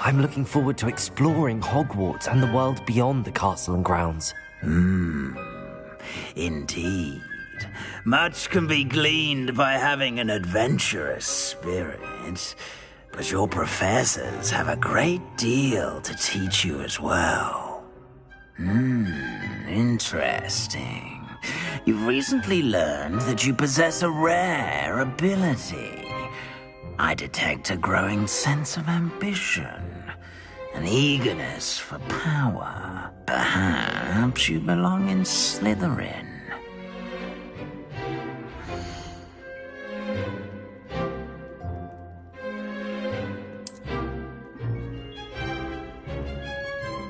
I'm looking forward to exploring Hogwarts and the world beyond the castle and grounds. Indeed. Much can be gleaned by having an adventurous spirit, but your professors have a great deal to teach you as well. Interesting. You've recently learned that you possess a rare ability. I detect a growing sense of ambition, an eagerness for power. Perhaps you belong in Slytherin.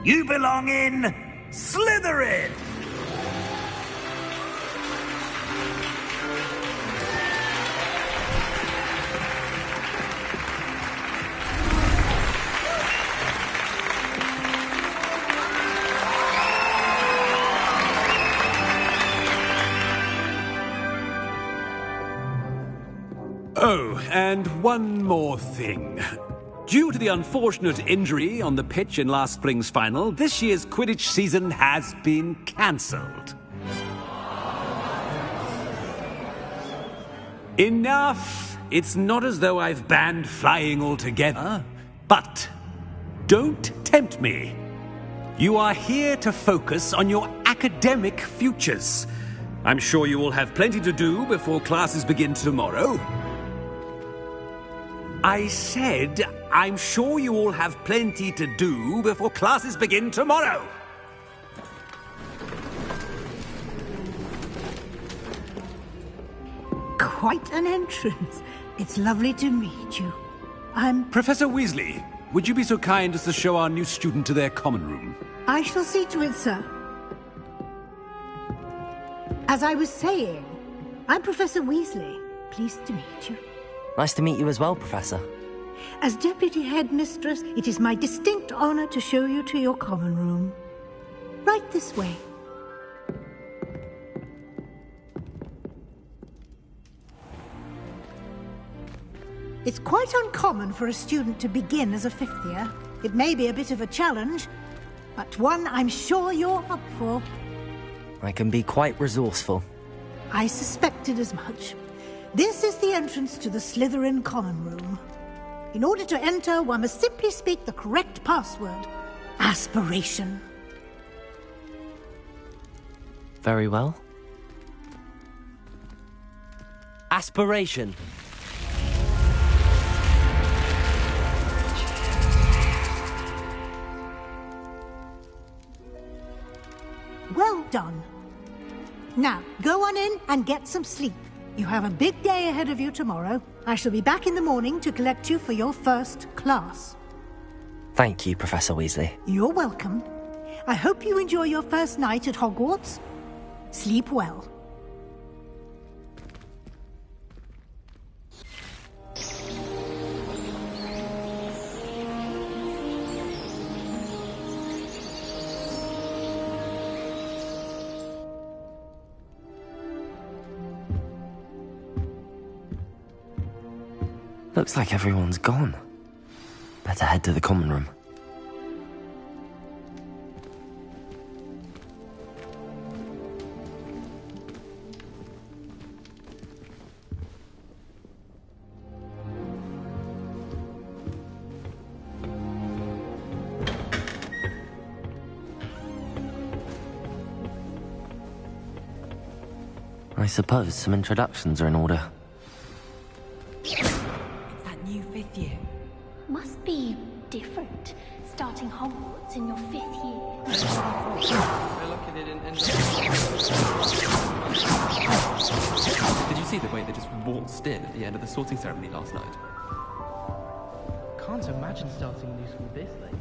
You belong in Slytherin! Oh, and one more thing. Due to the unfortunate injury on the pitch in last spring's final, this year's Quidditch season has been cancelled. Enough! It's not as though I've banned flying altogether, but don't tempt me. You are here to focus on your academic futures. I'm sure you will have plenty to do before classes begin tomorrow. I said, I'm sure you all have plenty to do before classes begin tomorrow. Quite an entrance. It's lovely to meet you. I'm... Professor Weasley, would you be so kind as to show our new student to their common room? I shall see to it, sir. As I was saying, I'm Professor Weasley. Pleased to meet you. Nice to meet you as well, Professor. As Deputy Headmistress, it is my distinct honor to show you to your common room. Right this way. It's quite uncommon for a student to begin as a fifth year. It may be a bit of a challenge, but one I'm sure you're up for. I can be quite resourceful. I suspected as much. This is the entrance to the Slytherin common room. In order to enter, one must simply speak the correct password. Aspiration. Very well. Aspiration. Well done. Now, go on in and get some sleep. You have a big day ahead of you tomorrow. I shall be back in the morning to collect you for your first class. Thank you, Professor Weasley. You're welcome. I hope you enjoy your first night at Hogwarts. Sleep well. Looks like everyone's gone. Better head to the common room. I suppose some introductions are in order. Must be different, starting Hogwarts in your 5th year. We're lucky they didn't end up... Did you see the way they just waltzed in at the end of the sorting ceremony last night? Can't imagine starting a new school this late.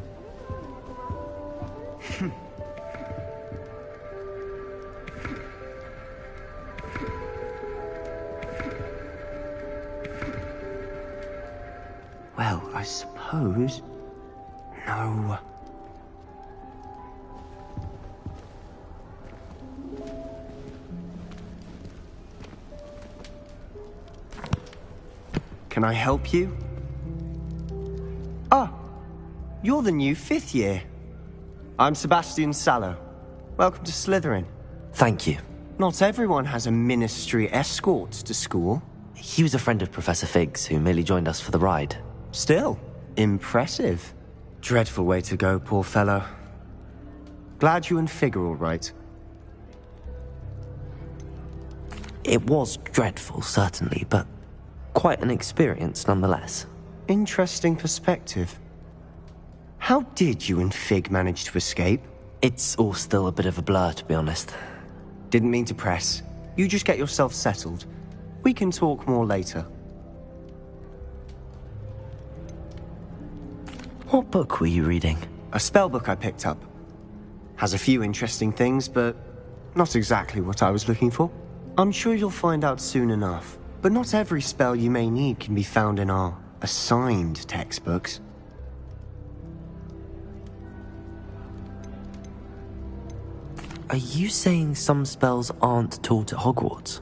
Well, I suppose... No. Can I help you? Ah, you're you're the new 5th year. I'm Sebastian Sallow. Welcome to Slytherin. Thank you. Not everyone has a ministry escort to school. He was a friend of Professor Fig's who merely joined us for the ride. Still, impressive. Dreadful way to go, poor fellow. Glad you and Fig are all right. It was dreadful, certainly, but quite an experience nonetheless. Interesting perspective. How did you and Fig manage to escape? It's all still a bit of a blur, to be honest. Didn't mean to press. You just get yourself settled. We can talk more later. What book were you reading? A spell book I picked up. Has a few interesting things, but not exactly what I was looking for. I'm sure you'll find out soon enough. But not every spell you may need can be found in our assigned textbooks. Are you saying some spells aren't taught at Hogwarts?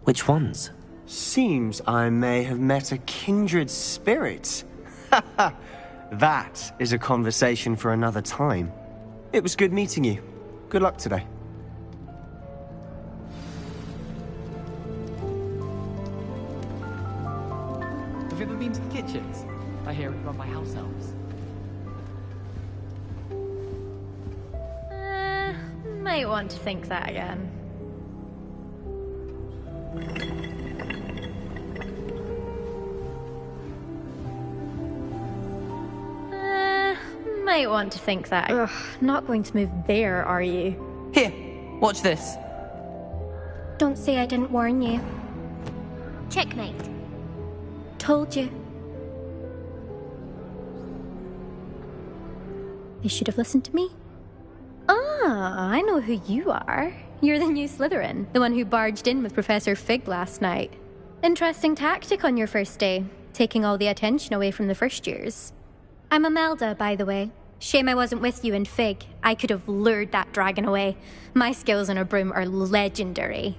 Which ones? Seems I may have met a kindred spirit. That is a conversation for another time. It was good meeting you. Good luck today. Have you ever been to the kitchens? I hear it run by house elves. Might want to think that again. Might want to think that. Ugh, not going to move there, are you? Here, watch this. Don't say I didn't warn you. Checkmate. Told you. You should have listened to me. Ah, I know who you are. You're the new Slytherin, the one who barged in with Professor Fig last night. Interesting tactic on your first day, taking all the attention away from the first years. I'm Imelda, by the way. Shame I wasn't with you and Fig. I could have lured that dragon away. My skills on a broom are legendary.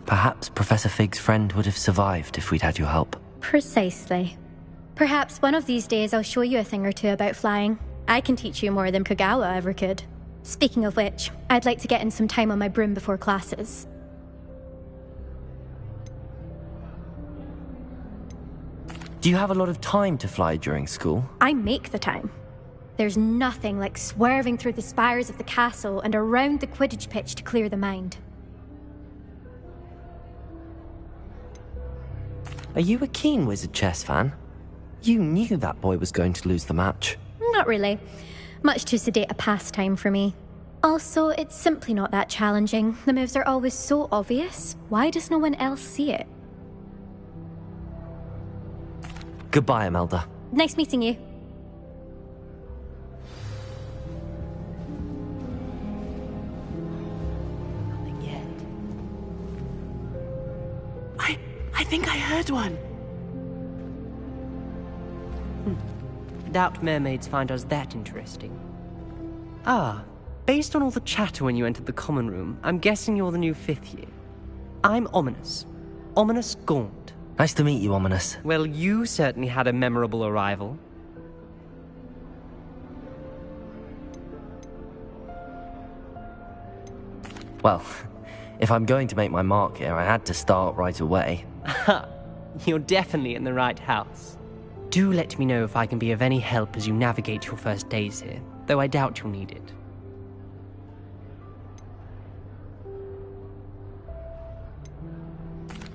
Perhaps Professor Fig's friend would have survived if we'd had your help. Precisely. Perhaps one of these days I'll show you a thing or two about flying. I can teach you more than Kogawa ever could. Speaking of which, I'd like to get in some time on my broom before classes. Do you have a lot of time to fly during school? I make the time. There's nothing like swerving through the spires of the castle and around the Quidditch pitch to clear the mind. Are you a keen Wizard chess fan? You knew that boy was going to lose the match. Not really. Much too sedate a pastime for me. Also, it's simply not that challenging. The moves are always so obvious. Why does no one else see it? Goodbye, Imelda. Nice meeting you. Nothing yet. I think I heard one. Doubt mermaids find us that interesting. Ah, based on all the chatter when you entered the common room, I'm guessing you're the new 5th year. I'm Ominous. Ominous Gaunt. Nice to meet you, Ominous. Well, you certainly had a memorable arrival. Well, if I'm going to make my mark here, I had to start right away. Ha! You're definitely in the right house. Do let me know if I can be of any help as you navigate your first days here, though I doubt you'll need it.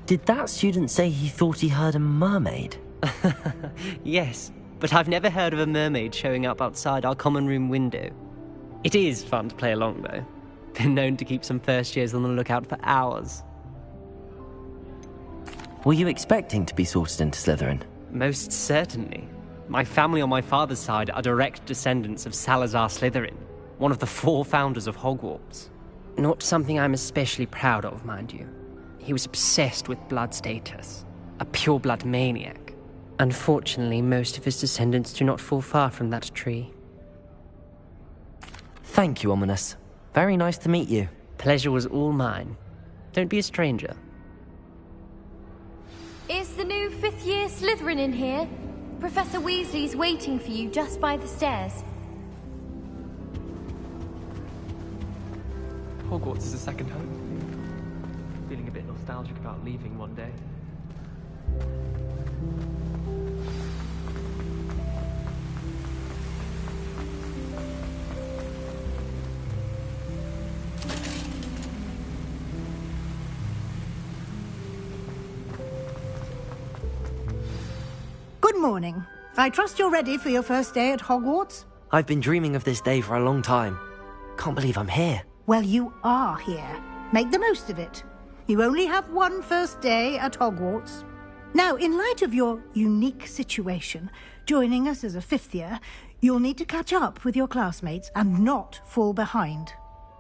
Did that student say he thought he heard a mermaid? Yes, but I've never heard of a mermaid showing up outside our common room window. It is fun to play along, though. Been known to keep some first years on the lookout for hours. Were you expecting to be sorted into Slytherin? Most certainly. My family on my father's side are direct descendants of Salazar Slytherin, one of the 4 founders of Hogwarts. Not something I'm especially proud of, mind you. He was obsessed with blood status, a pure-blood maniac. Unfortunately, most of his descendants do not fall far from that tree. Thank you, Ominous. Very nice to meet you. Pleasure was all mine. Don't be a stranger. fifth year Slytherin in here. Professor Weasley's waiting for you just by the stairs. Hogwarts is a second home. Feeling a bit nostalgic about leaving one day. Good morning. I trust you're ready for your first day at Hogwarts? I've been dreaming of this day for a long time. Can't believe I'm here. Well, you are here. Make the most of it. You only have one first day at Hogwarts. Now, in light of your unique situation, joining us as a fifth year, you'll need to catch up with your classmates and not fall behind.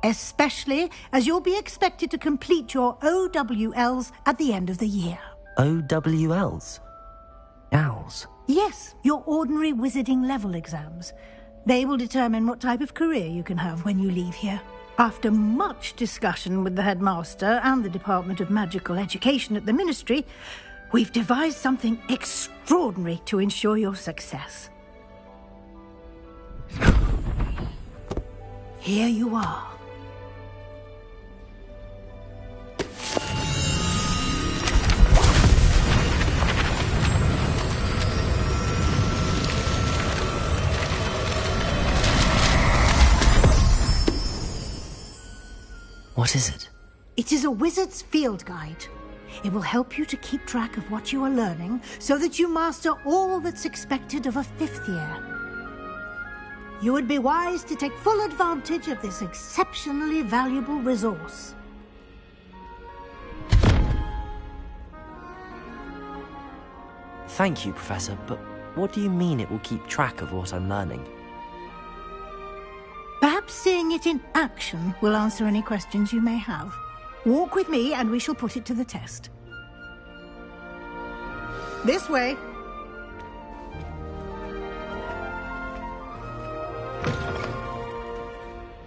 Especially as you'll be expected to complete your OWLs at the end of the year. OWLs? Owls? Yes, your ordinary wizarding level exams. They will determine what type of career you can have when you leave here. After much discussion with the headmaster and the Department of Magical Education at the Ministry, we've devised something extraordinary to ensure your success. Here you are. What is it? It is a wizard's field guide. It will help you to keep track of what you are learning so that you master all that's expected of a fifth year. You would be wise to take full advantage of this exceptionally valuable resource. Thank you, Professor, but what do you mean it will keep track of what I'm learning? Perhaps seeing it in action will answer any questions you may have. Walk with me and we shall put it to the test. This way.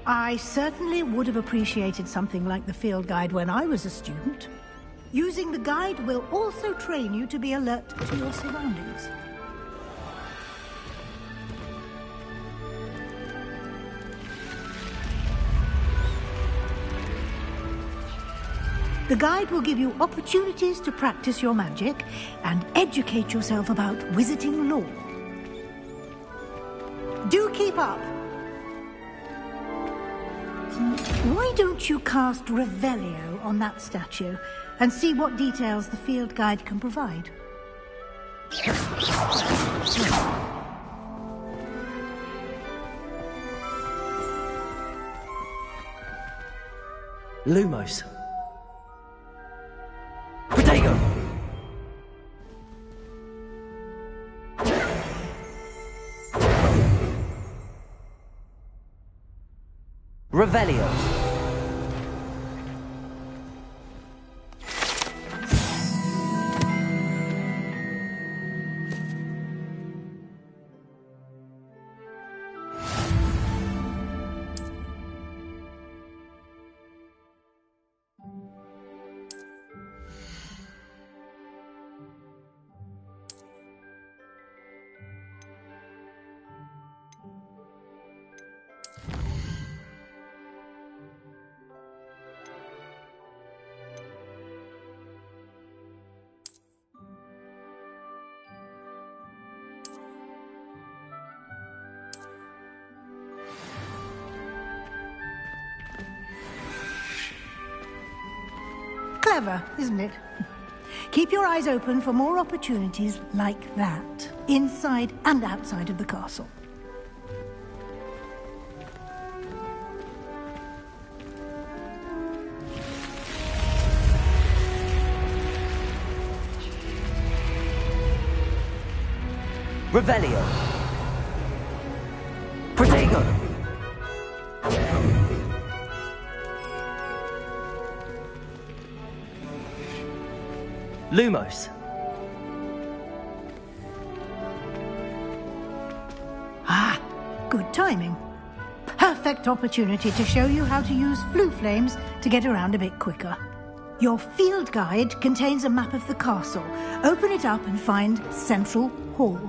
I certainly would have appreciated something like the field guide when I was a student. Using the guide will also train you to be alert to your surroundings. The guide will give you opportunities to practice your magic and educate yourself about wizarding lore. Do keep up. Why don't you cast Revelio on that statue and see what details the field guide can provide? Lumos. Protego! Revelio. Clever, isn't it? Keep your eyes open for more opportunities like that, inside and outside of the castle. Revelio. Protego. Lumos. Ah, good timing. Perfect opportunity to show you how to use flue flames to get around a bit quicker. Your field guide contains a map of the castle. Open it up and find Central Hall.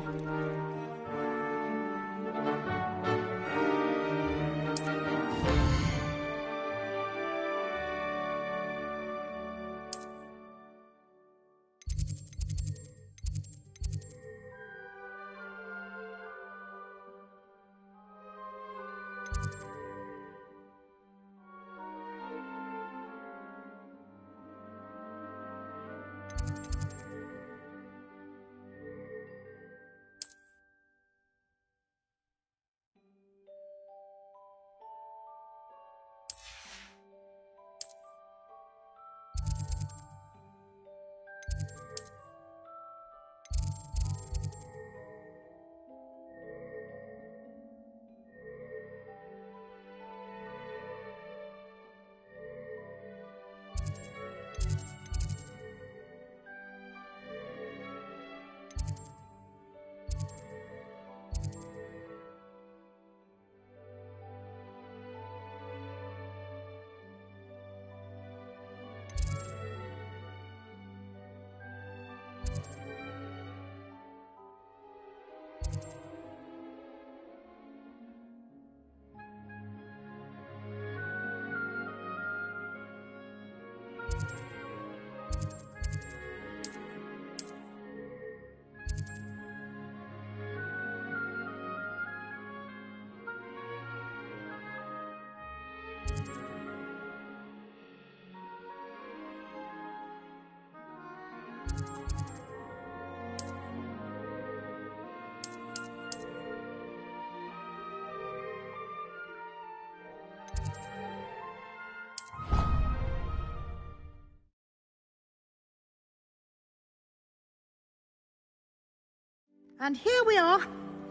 And here we are.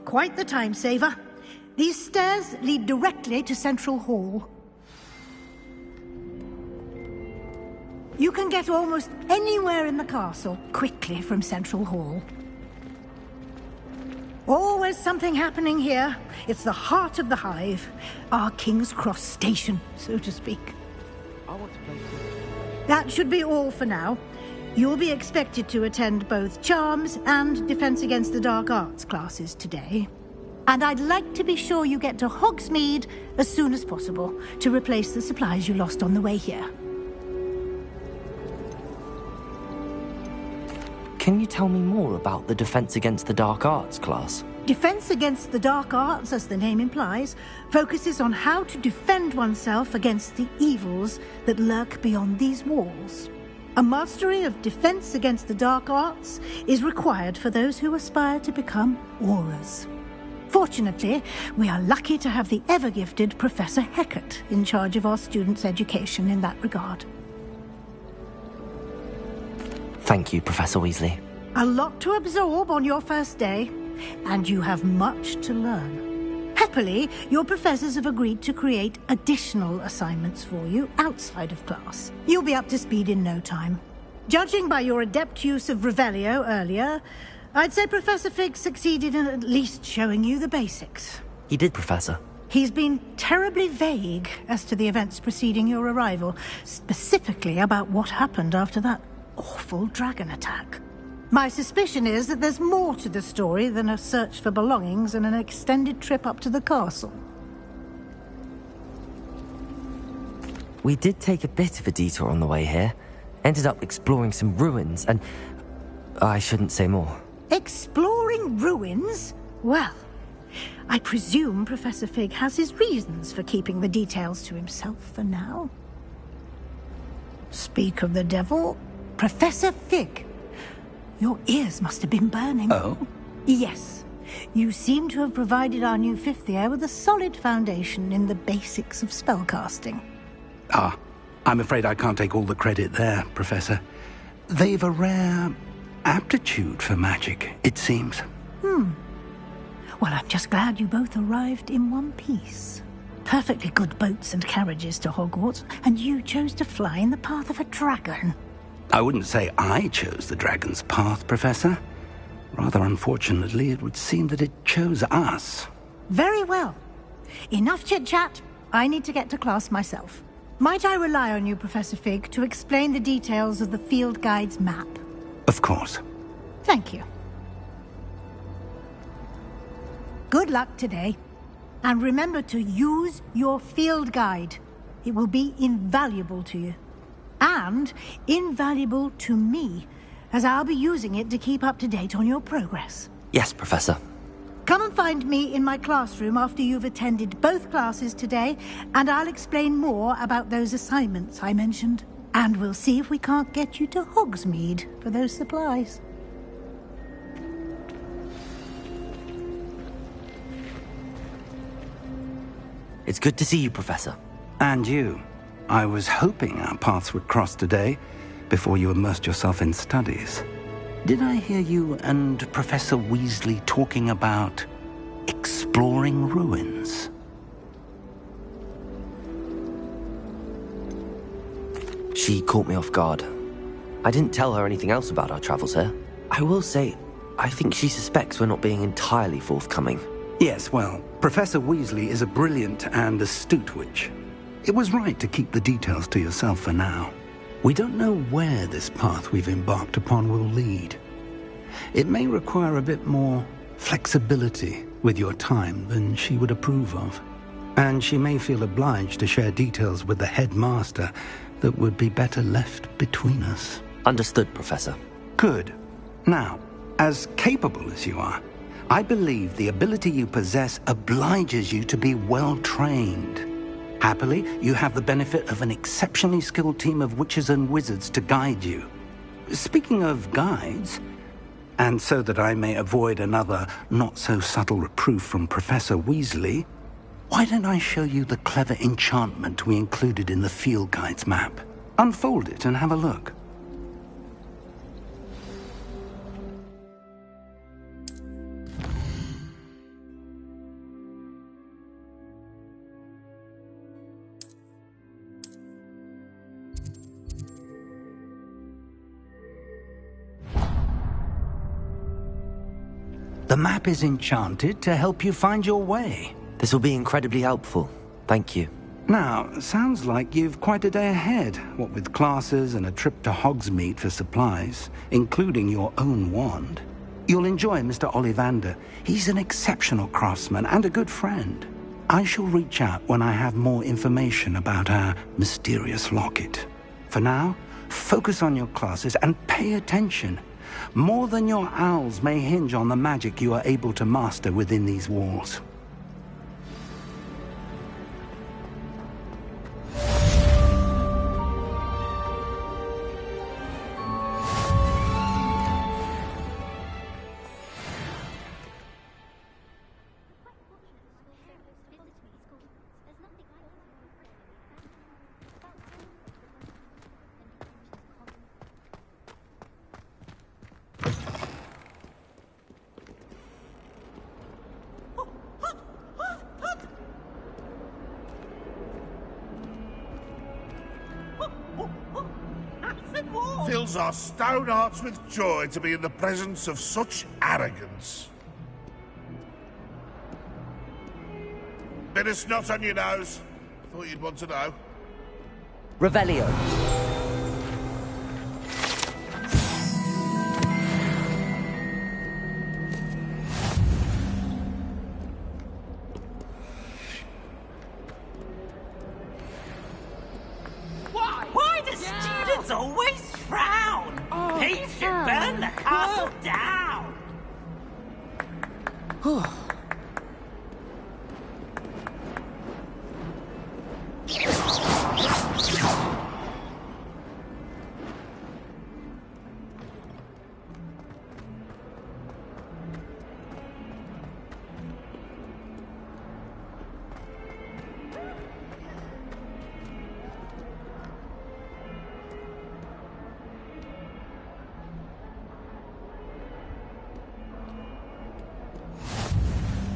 Quite the time saver. These stairs lead directly to Central Hall. You can get almost anywhere in the castle quickly from Central Hall. Always something happening here. It's the heart of the hive. Our King's Cross station, so to speak. I want to play. That should be all for now. You'll be expected to attend both Charms and Defense Against the Dark Arts classes today. And I'd like to be sure you get to Hogsmeade as soon as possible to replace the supplies you lost on the way here. Can you tell me more about the Defense Against the Dark Arts class? Defense Against the Dark Arts, as the name implies, focuses on how to defend oneself against the evils that lurk beyond these walls. A mastery of Defense Against the Dark Arts is required for those who aspire to become Aurors. Fortunately, we are lucky to have the ever-gifted Professor Hecat in charge of our students' education in that regard. Thank you, Professor Weasley. A lot to absorb on your first day, and you have much to learn. Happily, your professors have agreed to create additional assignments for you outside of class. You'll be up to speed in no time. Judging by your adept use of Revelio earlier, I'd say Professor Fig succeeded in at least showing you the basics. He did, Professor. He's been terribly vague as to the events preceding your arrival, specifically about what happened after that awful dragon attack. My suspicion is that there's more to the story than a search for belongings and an extended trip up to the castle. We did take a bit of a detour on the way here. Ended up exploring some ruins and... I shouldn't say more. Exploring ruins? Well, I presume Professor Fig has his reasons for keeping the details to himself for now. Speak of the devil, Professor Fig. Your ears must have been burning. Oh? Yes. You seem to have provided our new fifth year with a solid foundation in the basics of spellcasting. Ah, I'm afraid I can't take all the credit there, Professor. They've a rare aptitude for magic, it seems. Well, I'm just glad you both arrived in one piece. Perfectly good boats and carriages to Hogwarts, and you chose to fly in the path of a dragon. I wouldn't say I chose the dragon's path, Professor. Rather unfortunately, it would seem that it chose us. Very well. Enough chit-chat. I need to get to class myself. Might I rely on you, Professor Fig, to explain the details of the field guide's map? Of course. Thank you. Good luck today. And remember to use your field guide. It will be invaluable to you. And invaluable to me, as I'll be using it to keep up to date on your progress. Yes, Professor. Come and find me in my classroom after you've attended both classes today, and I'll explain more about those assignments I mentioned. And we'll see if we can't get you to Hogsmeade for those supplies. It's good to see you, Professor. And you. I was hoping our paths would cross today, before you immersed yourself in studies. Did I hear you and Professor Weasley talking about exploring ruins? She caught me off guard. I didn't tell her anything else about our travels here. I will say, I think she suspects we're not being entirely forthcoming. Yes, well, Professor Weasley is a brilliant and astute witch. It was right to keep the details to yourself for now. We don't know where this path we've embarked upon will lead. It may require a bit more flexibility with your time than she would approve of. And she may feel obliged to share details with the headmaster that would be better left between us. Understood, Professor. Good. Now, as capable as you are, I believe the ability you possess obliges you to be well-trained. Happily, you have the benefit of an exceptionally skilled team of witches and wizards to guide you. Speaking of guides, and so that I may avoid another not-so-subtle reproof from Professor Weasley, why don't I show you the clever enchantment we included in the field guide's map? Unfold it and have a look. The map is enchanted to help you find your way. This will be incredibly helpful. Thank you. Now, sounds like you've quite a day ahead, what with classes and a trip to Hogsmeade for supplies, including your own wand. You'll enjoy Mr. Ollivander. He's an exceptional craftsman and a good friend. I shall reach out when I have more information about our mysterious locket. For now, focus on your classes and pay attention. More than your owls may hinge on the magic you are able to master within these walls. Fills our stone hearts with joy to be in the presence of such arrogance. Bit of snot on your nose. Thought you'd want to know. Revelio. Why do students always frown? Thieves should burn the castle down.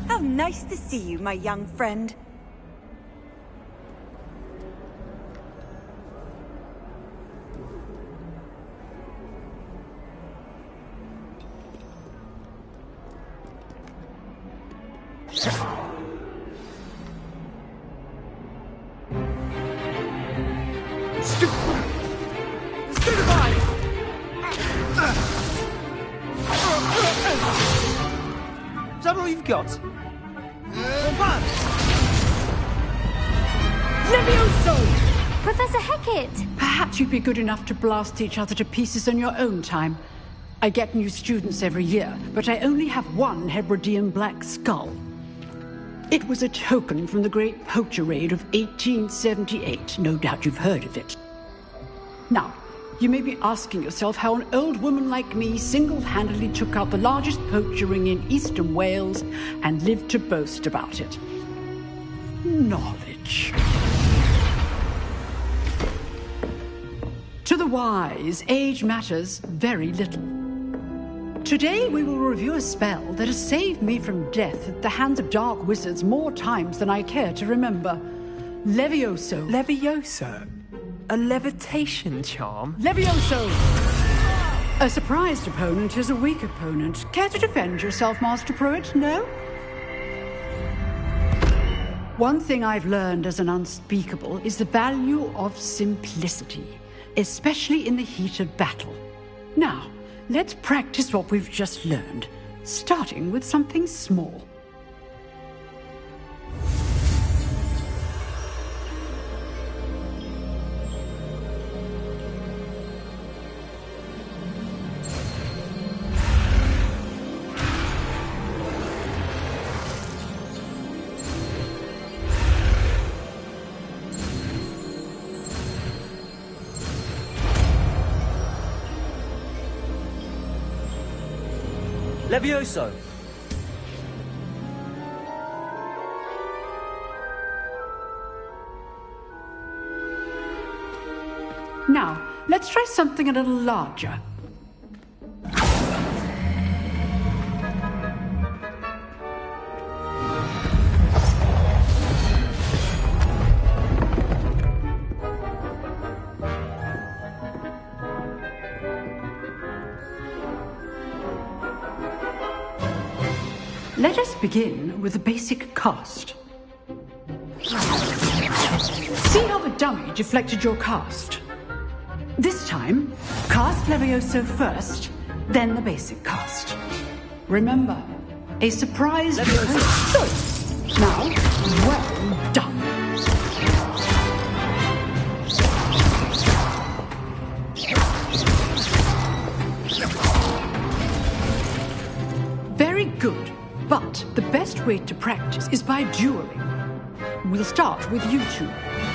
How nice to see you, my young friend. Is that all you've got? Levioso! Professor Hecat! Perhaps you'd be good enough to blast each other to pieces on your own time. I get new students every year, but I only have one Hebridean black skull. It was a token from the Great Poacher Raid of 1878. No doubt you've heard of it. Now, you may be asking yourself how an old woman like me single-handedly took out the largest poacher ring in eastern Wales and lived to boast about it. Knowledge. To the wise, age matters very little. Today we will review a spell that has saved me from death at the hands of dark wizards more times than I care to remember. Levioso. Levioso? A levitation charm? Levioso! A surprised opponent is a weak opponent. Care to defend yourself, Master Pruitt? No? One thing I've learned as an unspeakable is the value of simplicity, especially in the heat of battle. Now, let's practice what we've just learned, starting with something small. Levioso! Now, let's try something a little larger. Let us begin with the basic cast. See how the dummy deflected your cast? This time, cast Levioso first, then the basic cast. Remember, a surprise... Levioso! Now, well done. Very good. But the best way to practice is by dueling. We'll start with you two.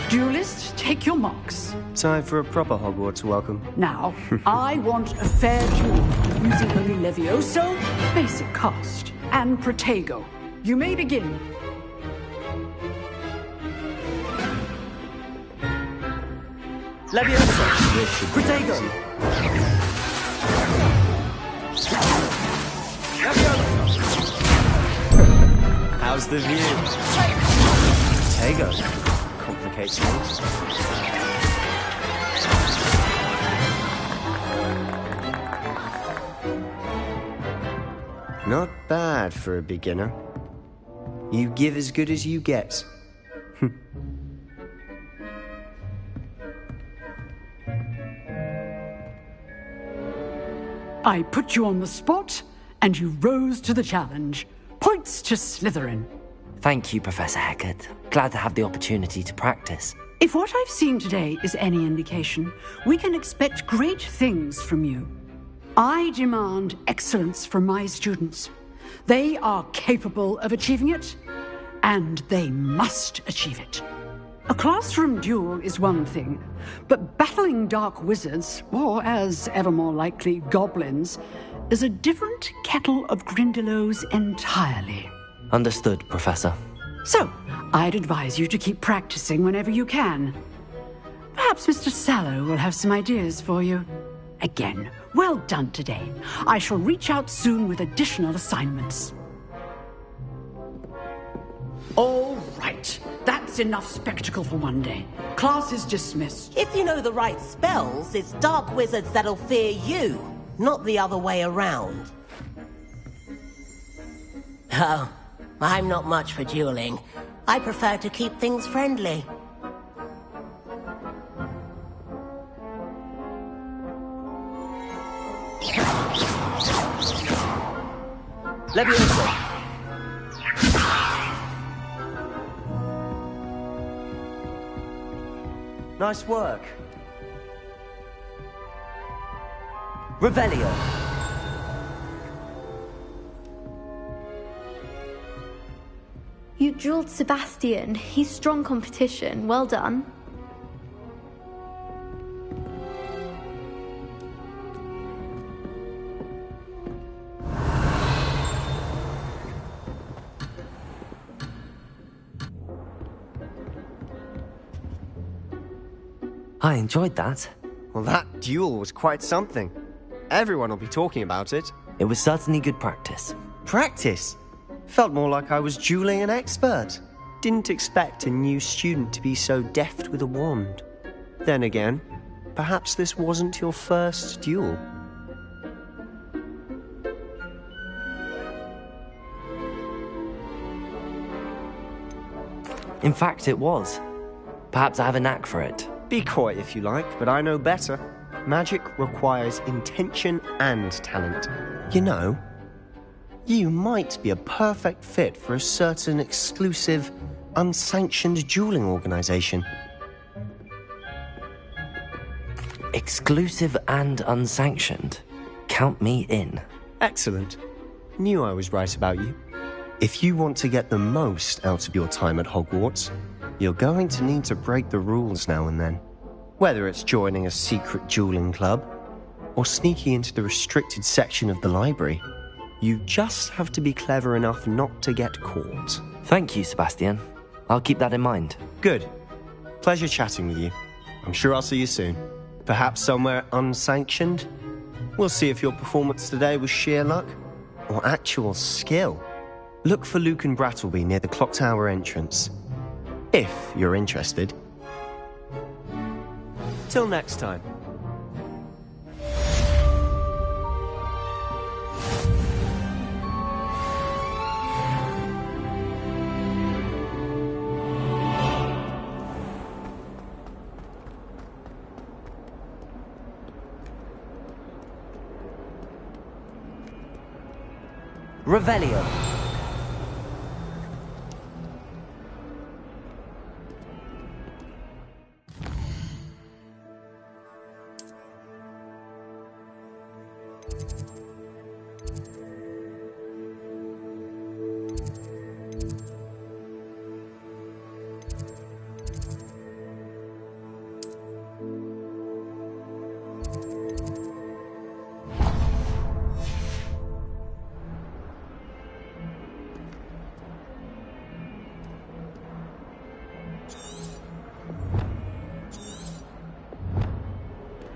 Duelists, take your marks. Time for a proper Hogwarts welcome. Now, I want a fair duel, using only Levioso, basic cast, and Protego. You may begin. Levioso! Protego! How's the view? Tego. Complicates things. Not bad for a beginner. You give as good as you get. I put you on the spot, and you rose to the challenge. Points to Slytherin. Thank you, Professor Hecat. Glad to have the opportunity to practice. If what I've seen today is any indication, we can expect great things from you. I demand excellence from my students. They are capable of achieving it, and they must achieve it. A classroom duel is one thing, but battling dark wizards, or as ever more likely, goblins, is a different kettle of Grindylows entirely. Understood, Professor. So, I'd advise you to keep practicing whenever you can. Perhaps Mr. Sallow will have some ideas for you. Again, well done today. I shall reach out soon with additional assignments. All right. That's enough spectacle for one day. Class is dismissed. If you know the right spells, it's dark wizards that'll fear you, not the other way around. Oh, I'm not much for dueling. I prefer to keep things friendly. Leviosa! Nice work. Revelio! You drilled Sebastian. He's strong competition. Well done. I enjoyed that. Well, that duel was quite something. Everyone will be talking about it. It was certainly good practice. Practice? Felt more like I was dueling an expert. Didn't expect a new student to be so deft with a wand. Then again, perhaps this wasn't your first duel. In fact, it was. Perhaps I have a knack for it. Be coy if you like, but I know better. Magic requires intention and talent. You know, you might be a perfect fit for a certain exclusive, unsanctioned dueling organization. Exclusive and unsanctioned. Count me in. Excellent. Knew I was right about you. If you want to get the most out of your time at Hogwarts, you're going to need to break the rules now and then. Whether it's joining a secret dueling club, or sneaking into the restricted section of the library, you just have to be clever enough not to get caught. Thank you, Sebastian. I'll keep that in mind. Good. Pleasure chatting with you. I'm sure I'll see you soon. Perhaps somewhere unsanctioned? We'll see if your performance today was sheer luck, or actual skill. Look for Luke and Brattleby near the clock tower entrance. If you're interested. Till next time. Revelio.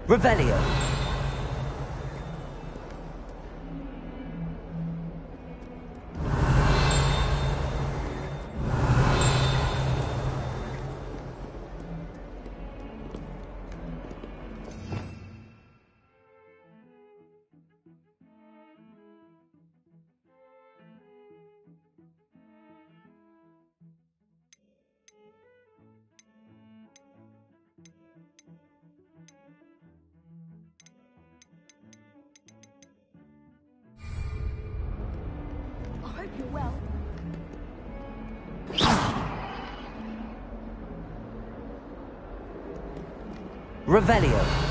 Revelio. I hope you're well. Revelio.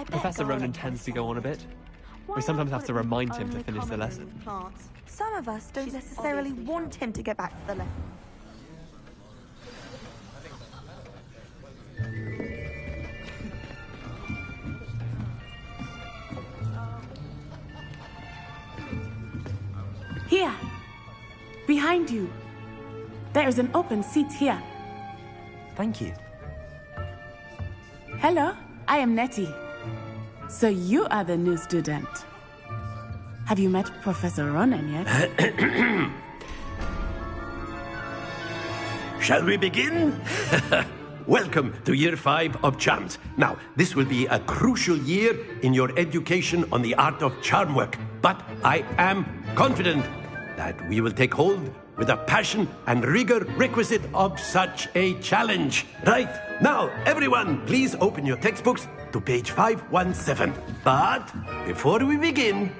Professor Ronan tends to go on a bit. We sometimes have to remind him to finish the lesson. Some of us don't necessarily want him to get back to the lesson. Here. Behind you. There is an open seat here. Thank you. Hello, I am Nettie. So you are the new student. Have you met Professor Ronan yet? Shall we begin? Welcome to Year 5 of Charms. Now, this will be a crucial year in your education on the art of charm work. But I am confident that we will take hold with the passion and rigor requisite of such a challenge. Right, now, everyone, please open your textbooks to page 517. But before we begin,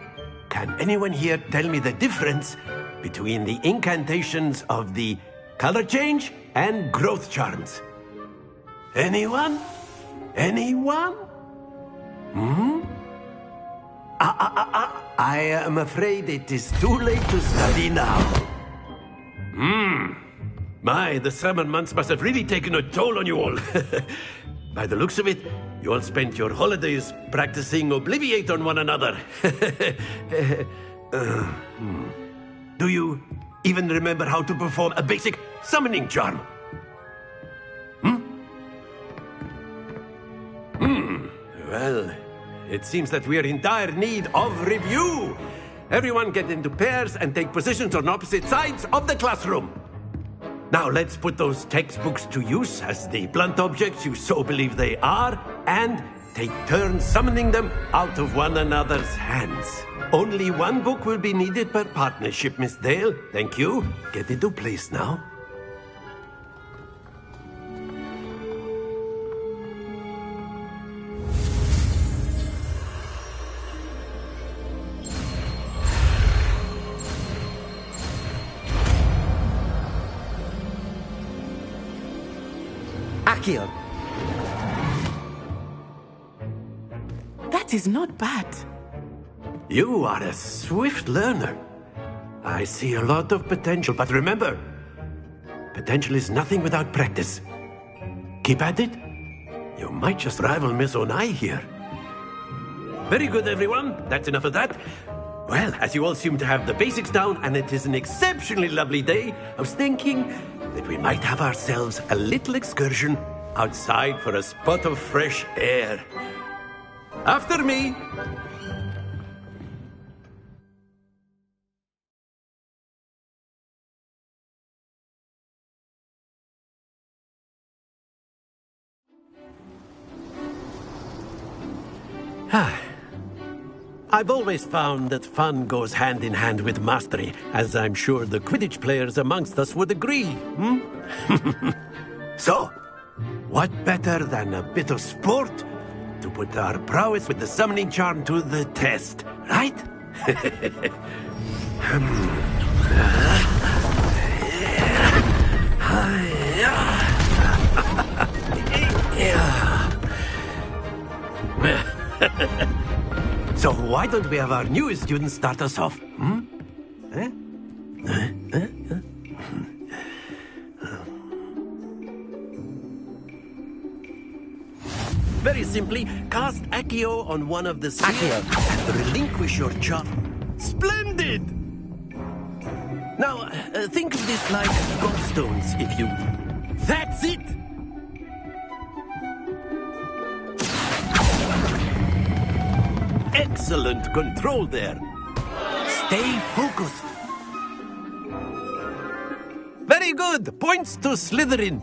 can anyone here tell me the difference between the incantations of the color change and growth charms? Anyone? Anyone? I am afraid it is too late to study now. My, the summer months must have really taken a toll on you all. By the looks of it, you all spent your holidays practicing Obliviate on one another. Do you even remember how to perform a basic summoning charm? Well, it seems that we are in dire need of review. Everyone get into pairs and take positions on opposite sides of the classroom. Now let's put those textbooks to use as the blunt objects you so believe they are, and take turns summoning them out of one another's hands. Only one book will be needed per partnership, Miss Dale. Thank you. Get into place now. Accio! That is not bad. You are a swift learner. I see a lot of potential, but remember, potential is nothing without practice. Keep at it. You might just rival Miss Onai here. Very good, everyone. That's enough of that. Well, as you all seem to have the basics down, and it is an exceptionally lovely day, I was thinking that we might have ourselves a little excursion outside for a spot of fresh air. After me. I've always found that fun goes hand in hand with mastery, as I'm sure the Quidditch players amongst us would agree. So, what better than a bit of sport to put our prowess with the summoning charm to the test, right? So why don't we have our newest student start us off? Very simply, cast Accio on one of the spheres and relinquish your charm. Splendid! Now, think of this like gobstones, if you... That's it! Excellent control there. Stay focused. Very good. Points to Slytherin.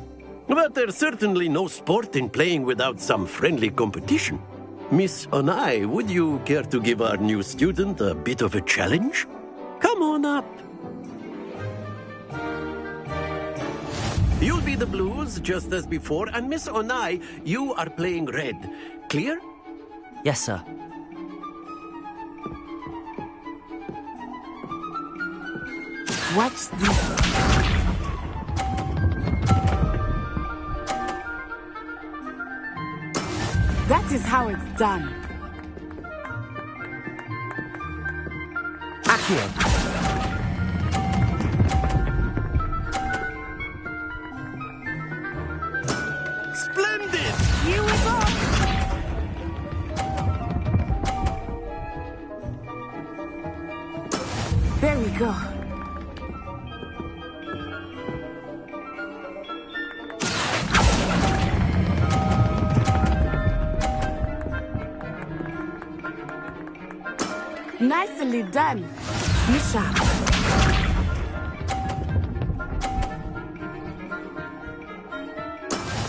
But there's certainly no sport in playing without some friendly competition. Miss Onai, would you care to give our new student a bit of a challenge? Come on up. You'll be the blues, just as before, and Miss Onai, you are playing red. Clear? Yes, sir. Watch this. That is how it's done. Accio. Splendid! Here we go! There we go. Nicely done. Bishop.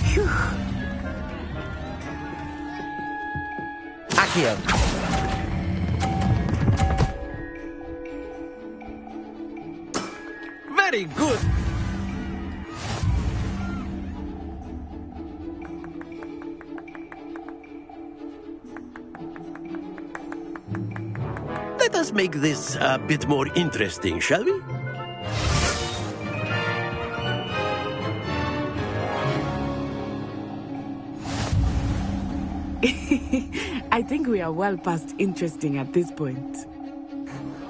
Phew. Accio. Very good! Let us make this a bit more interesting, shall we? I think we are well past interesting at this point.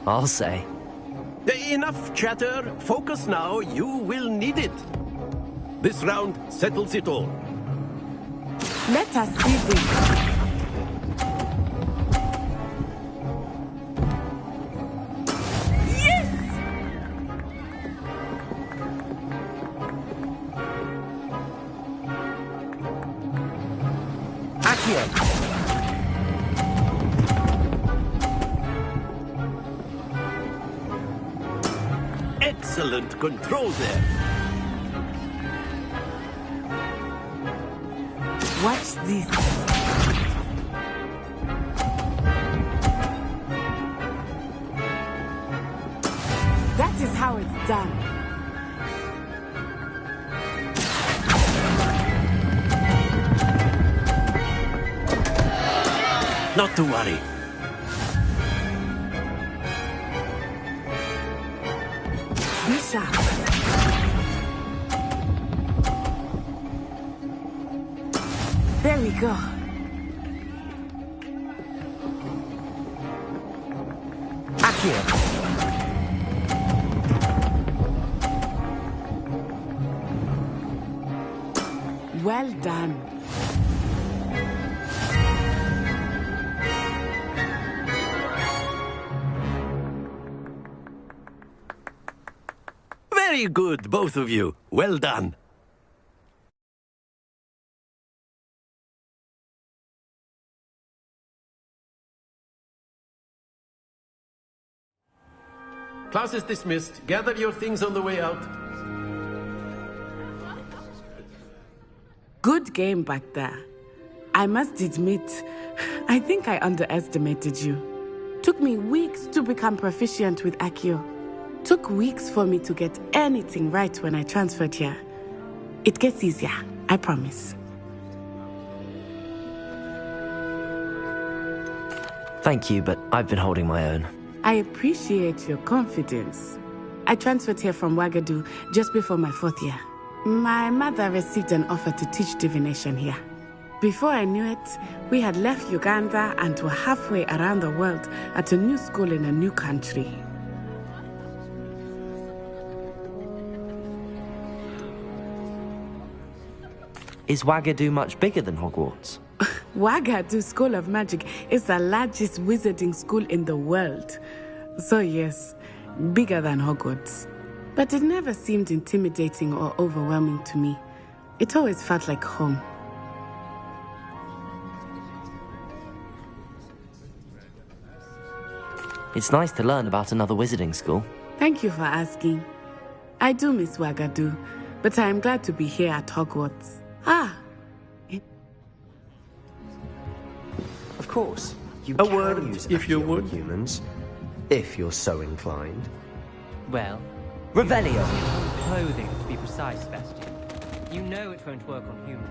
I'll say. Enough chatter. Focus now. You will need it. This round settles it all. Let us see this. Excellent control there. Watch this. That is how it's done. Not to worry. Bishop. There we go. Accio. Well done. Very good, both of you. Well done. Class is dismissed. Gather your things on the way out. Good game back there. I must admit, I think I underestimated you. Took me weeks to become proficient with Accio. Took weeks for me to get anything right when I transferred here. It gets easier, I promise. Thank you, but I've been holding my own. I appreciate your confidence. I transferred here from Wagadu just before my 4th year. My mother received an offer to teach divination here. Before I knew it, we had left Uganda and were halfway around the world at a new school in a new country. Is Wagadu much bigger than Hogwarts? Wagadu School of Magic is the largest wizarding school in the world. So yes, bigger than Hogwarts. But it never seemed intimidating or overwhelming to me. It always felt like home. It's nice to learn about another wizarding school. Thank you for asking. I do miss Wagadu, but I am glad to be here at Hogwarts. Of course, you A can word, use if you Accio on would. humans, if you're so inclined. Well, Revelio. clothing to be precise, Sebastian. You know it won't work on humans.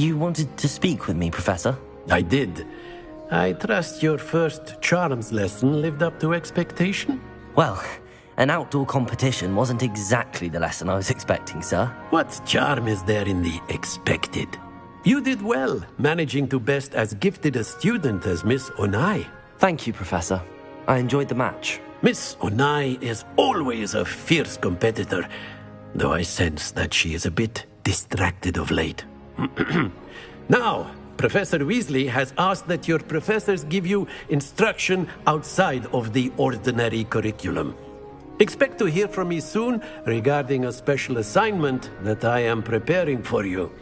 You wanted to speak with me, Professor? I did. I trust your first charms lesson lived up to expectation? Well, an outdoor competition wasn't exactly the lesson I was expecting, sir. What charm is there in the expected? You did well, managing to best as gifted a student as Miss Onai. Thank you, Professor. I enjoyed the match. Miss Onai is always a fierce competitor, though I sense that she is a bit distracted of late. Now, Professor Weasley has asked that your professors give you instruction outside of the ordinary curriculum. Expect to hear from me soon regarding a special assignment that I am preparing for you.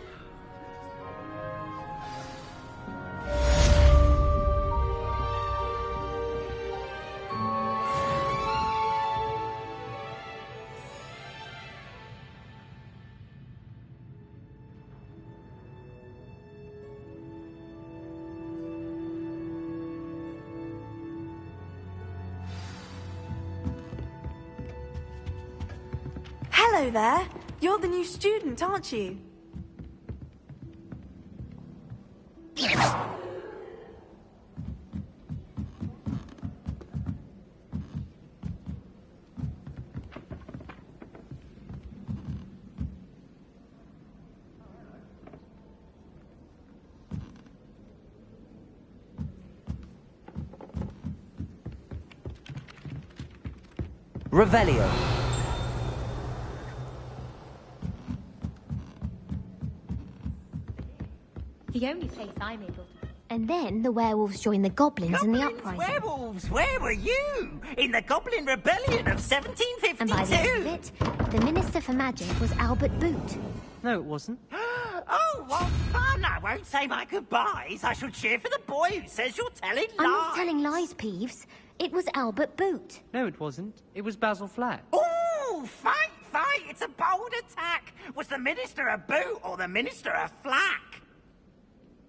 Hello there. You're the new student, aren't you? Revelio. The only place I'm able to... And then the werewolves joined the goblins in the uprising. Werewolves, where were you? In the Goblin Rebellion of 1752? And by the end of it, the Minister for Magic was Albert Boot. No, it wasn't. Oh, what fun! I won't say my goodbyes. I shall cheer for the boy who says you're telling lies. I'm not telling lies, Peeves. It was Albert Boot. No, it wasn't. It was Basil Flack. Ooh, fight! It's a bold attack. Was the Minister a boot or the Minister a flack?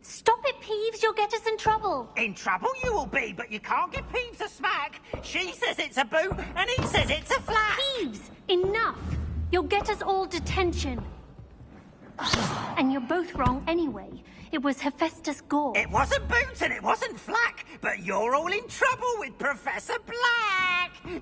Stop it, Peeves. You'll get us in trouble. In trouble you will be, but you can't give Peeves a smack. She says it's a boot, and he says it's a flack. Peeves, enough. You'll get us all detention. And you're both wrong anyway. It was Hephaestus Gore. It wasn't Boot and it wasn't Flack, but you're all in trouble with Professor Black.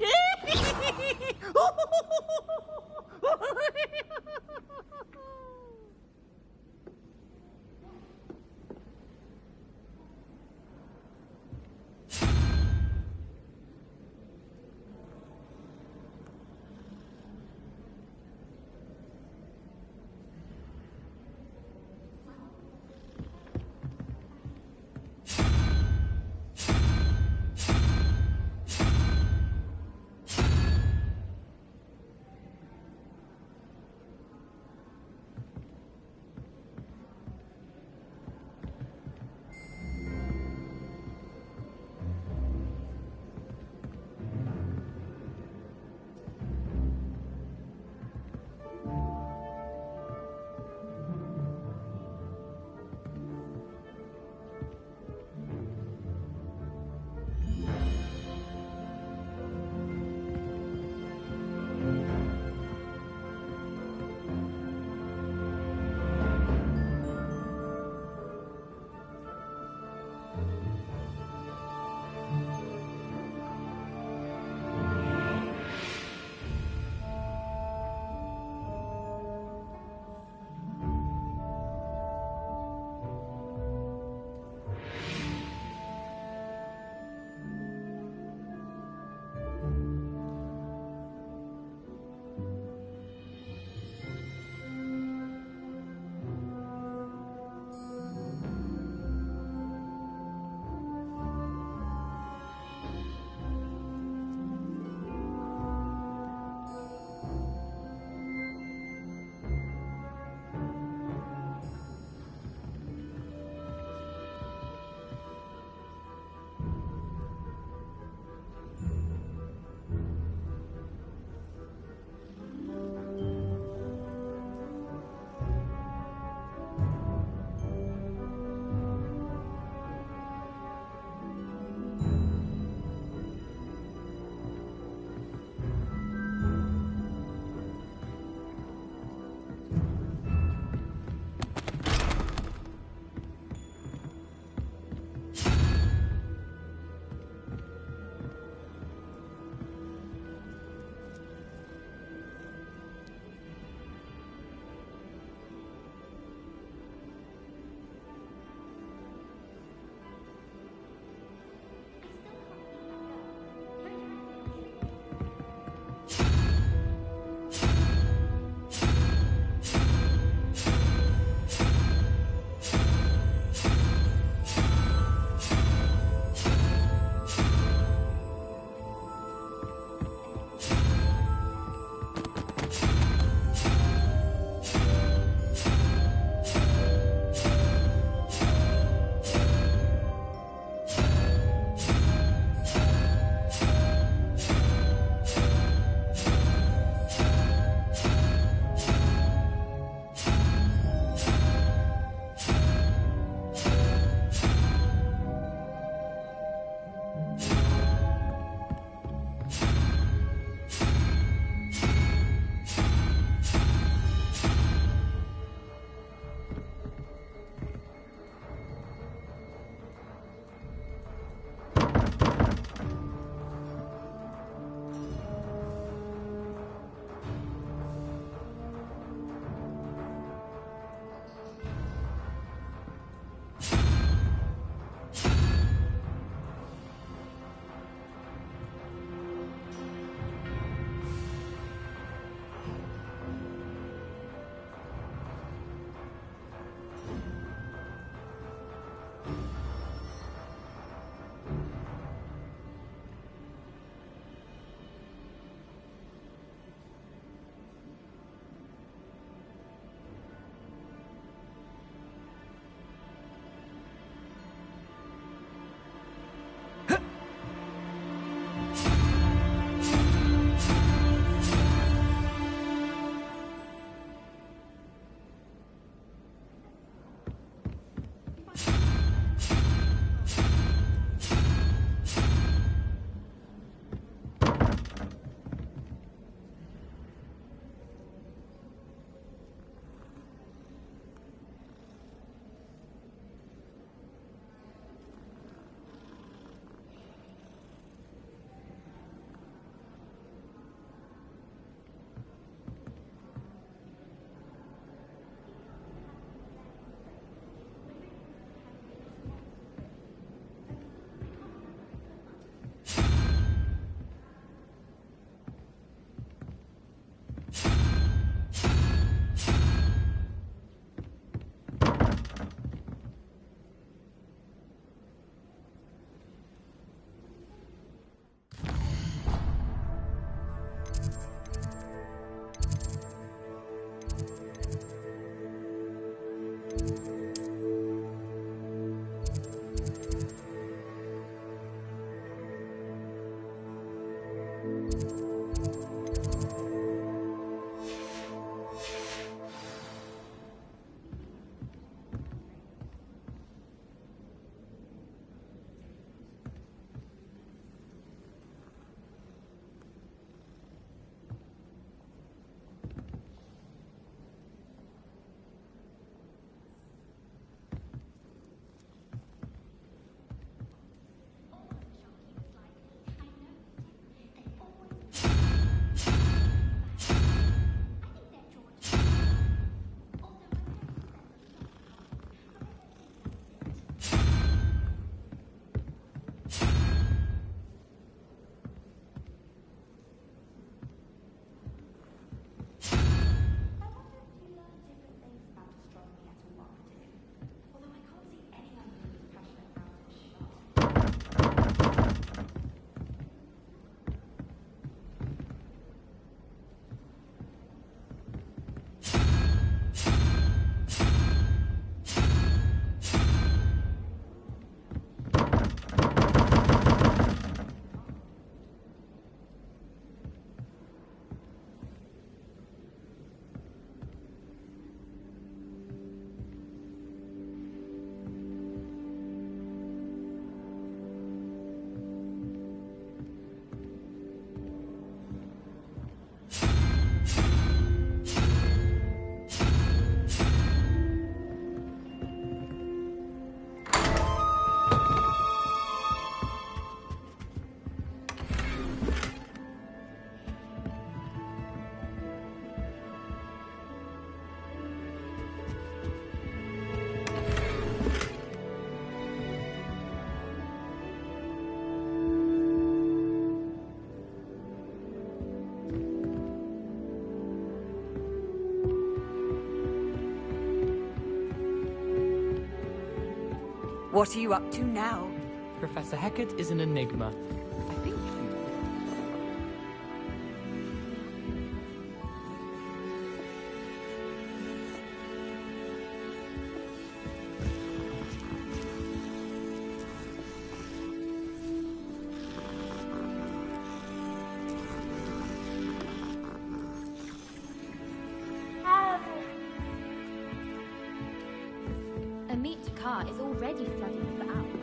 What are you up to now? Professor Hecat is an enigma. I think A meat car is already flooding for hours.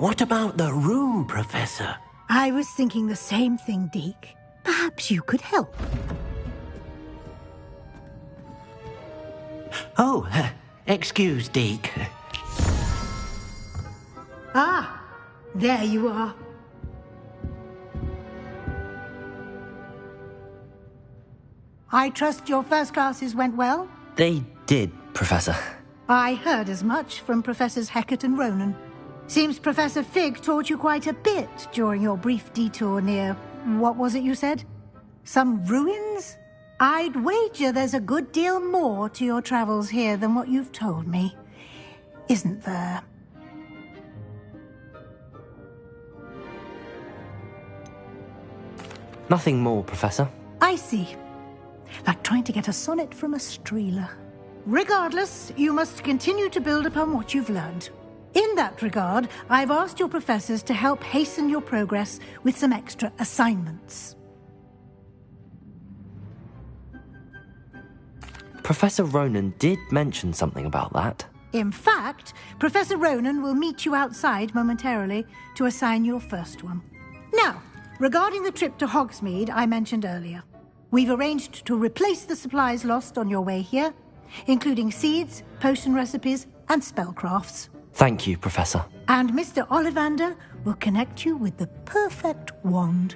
What about the room, Professor? I was thinking the same thing, Deke. Perhaps you could help. Oh, excuse, Deke. Ah, there you are. I trust your first classes went well? They did, Professor. I heard as much from Professors Hecat and Ronan. Seems Professor Fig taught you quite a bit during your brief detour near... what was it you said? Some ruins? I'd wager there's a good deal more to your travels here than what you've told me. Isn't there? Nothing more, Professor. I see. Like trying to get a sonnet from a streeler. Regardless, you must continue to build upon what you've learned. In that regard, I've asked your professors to help hasten your progress with some extra assignments. Professor Ronan did mention something about that. In fact, Professor Ronan will meet you outside momentarily to assign your first one. Now, regarding the trip to Hogsmeade I mentioned earlier, we've arranged to replace the supplies lost on your way here, including seeds, potion recipes, and spellcrafts. Thank you, Professor. And Mr. Ollivander will connect you with the perfect wand.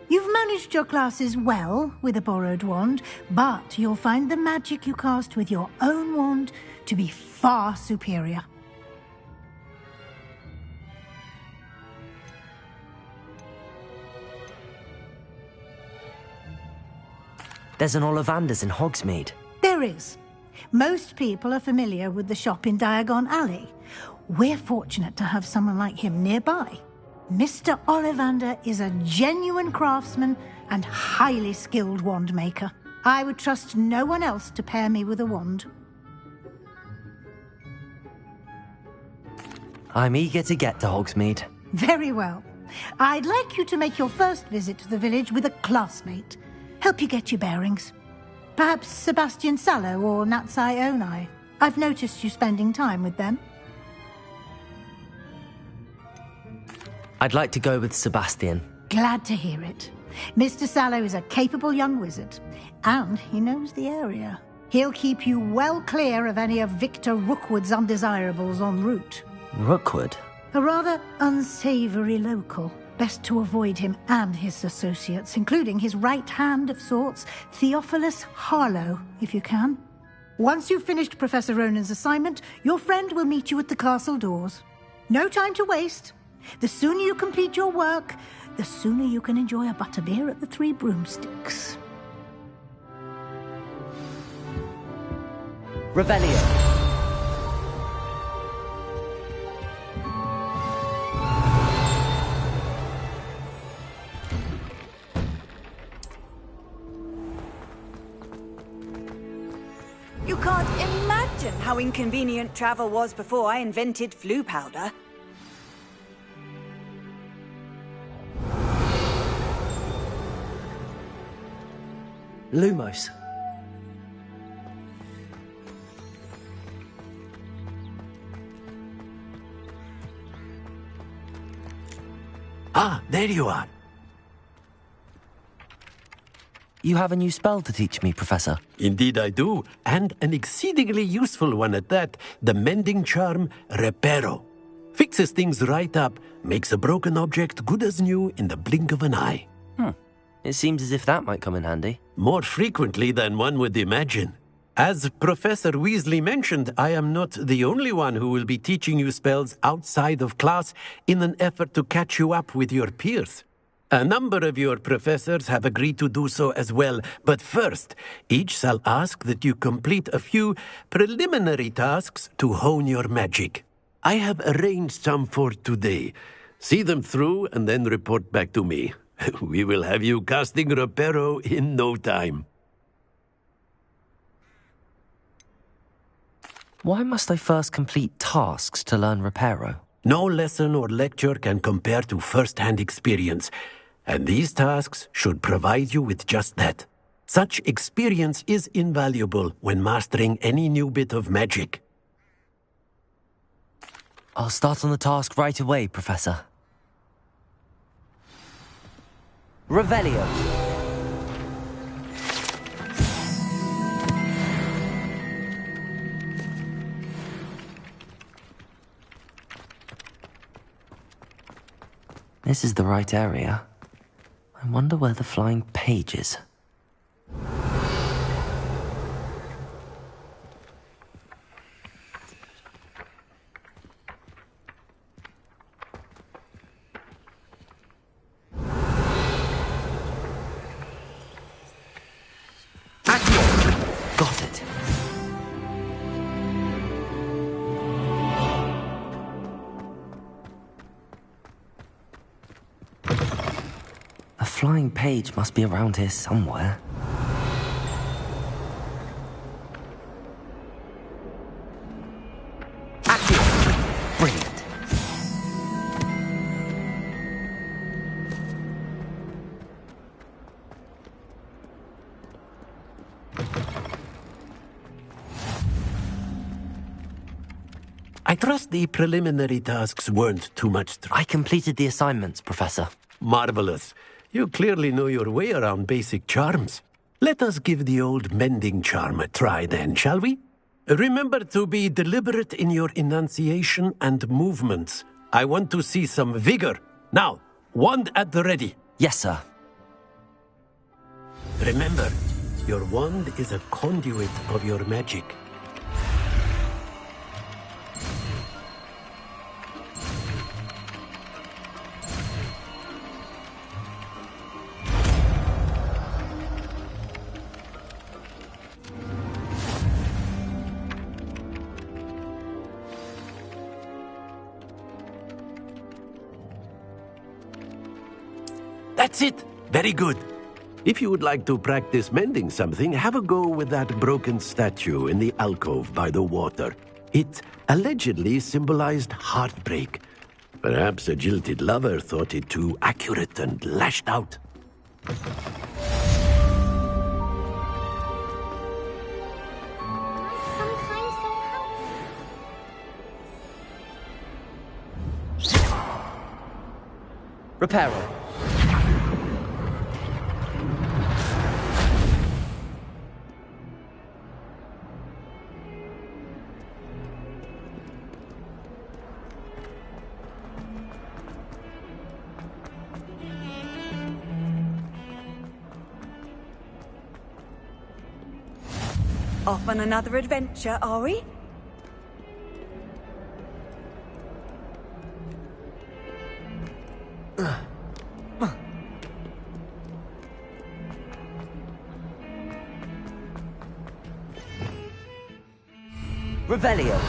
You've managed your classes well with a borrowed wand, but you'll find the magic you cast with your own wand to be far superior. There's an Ollivander's in Hogsmeade. There is. Most people are familiar with the shop in Diagon Alley. We're fortunate to have someone like him nearby. Mr. Ollivander is a genuine craftsman and highly skilled wand maker. I would trust no one else to pair me with a wand. I'm eager to get to Hogsmeade. Very well. I'd like you to make your first visit to the village with a classmate. Help you get your bearings. Perhaps Sebastian Sallow or Natsai Onai. I've noticed you spending time with them. I'd like to go with Sebastian. Glad to hear it. Mr. Sallow is a capable young wizard, and he knows the area. He'll keep you well clear of any of Victor Rookwood's undesirables en route. Rookwood? A rather unsavory local. Best to avoid him and his associates, including his right hand of sorts, Theophilus Harlow, if you can. Once you've finished Professor Ronan's assignment, your friend will meet you at the castle doors. No time to waste. The sooner you complete your work, the sooner you can enjoy a butterbeer at the Three Broomsticks. Revelio. You can't imagine how inconvenient travel was before I invented flu powder. Lumos. Ah, there you are. You have a new spell to teach me, Professor. Indeed I do, and an exceedingly useful one at that. The mending charm, Reparo. Fixes things right up, makes a broken object good as new in the blink of an eye. It seems as if that might come in handy. More frequently than one would imagine. As Professor Weasley mentioned, I am not the only one who will be teaching you spells outside of class in an effort to catch you up with your peers. A number of your professors have agreed to do so as well, but first, each shall ask that you complete a few preliminary tasks to hone your magic. I have arranged some for today. See them through and then report back to me. We will have you casting Reparo in no time. Why must I first complete tasks to learn Reparo? No lesson or lecture can compare to first-hand experience, and these tasks should provide you with just that. Such experience is invaluable when mastering any new bit of magic. I'll start on the task right away, Professor. Revelio. This is the right area. I wonder where the flying page is. Got it. A flying page must be around here somewhere. Accio! Brilliant. I trust the preliminary tasks weren't too much trouble. I completed the assignments, Professor. Marvelous. You clearly know your way around basic charms. Let us give the old mending charm a try then, shall we? Remember to be deliberate in your enunciation and movements. I want to see some vigor. Now, wand at the ready. Yes, sir. Remember, your wand is a conduit of your magic. That's it! Very good. If you would like to practice mending something, have a go with that broken statue in the alcove by the water. It allegedly symbolized heartbreak. Perhaps a jilted lover thought it too accurate and lashed out. Reparo. Off on another adventure, are we? Revelio.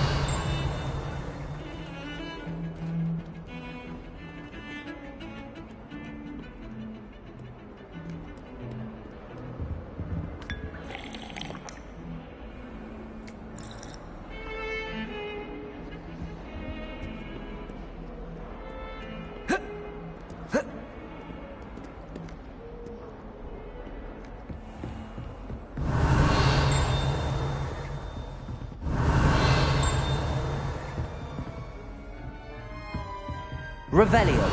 Revelio.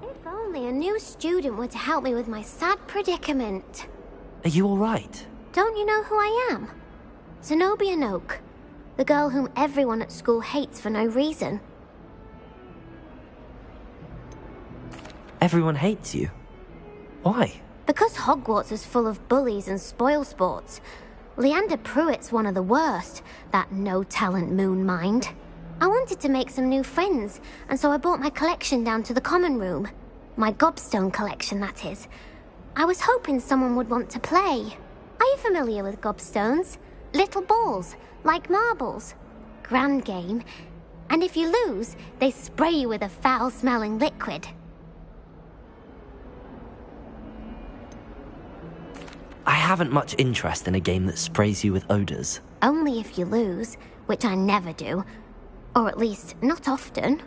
If only a new student were to help me with my sad predicament. Are you all right? Don't you know who I am? Zenobia Noak, the girl whom everyone at school hates for no reason. Everyone hates you. Why? Because Hogwarts is full of bullies and spoilsports. Leander Pruitt's one of the worst, that no-talent moon mind. I wanted to make some new friends, and so I brought my collection down to the common room. My gobstone collection, that is. I was hoping someone would want to play. Are you familiar with gobstones? Little balls, like marbles. Grand game. And if you lose, they spray you with a foul-smelling liquid. I haven't much interest in a game that sprays you with odors. Only if you lose, which I never do. Or at least, not often.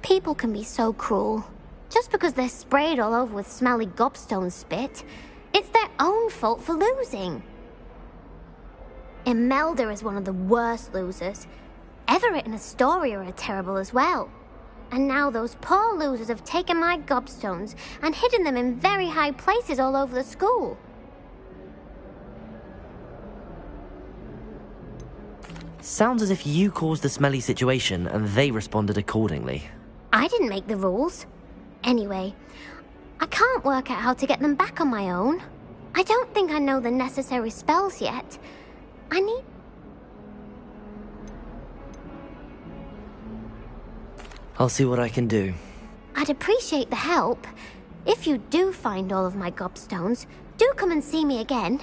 People can be so cruel. Just because they're sprayed all over with smelly gobstone spit, it's their own fault for losing. Imelda is one of the worst losers. Everett and Astoria are terrible as well. And now those poor losers have taken my gobstones and hidden them in very high places all over the school. Sounds as if you caused the smelly situation and they responded accordingly. I didn't make the rules. Anyway, I can't work out how to get them back on my own. I don't think I know the necessary spells yet. I need... I'll see what I can do. I'd appreciate the help. If you do find all of my gobstones, do come and see me again.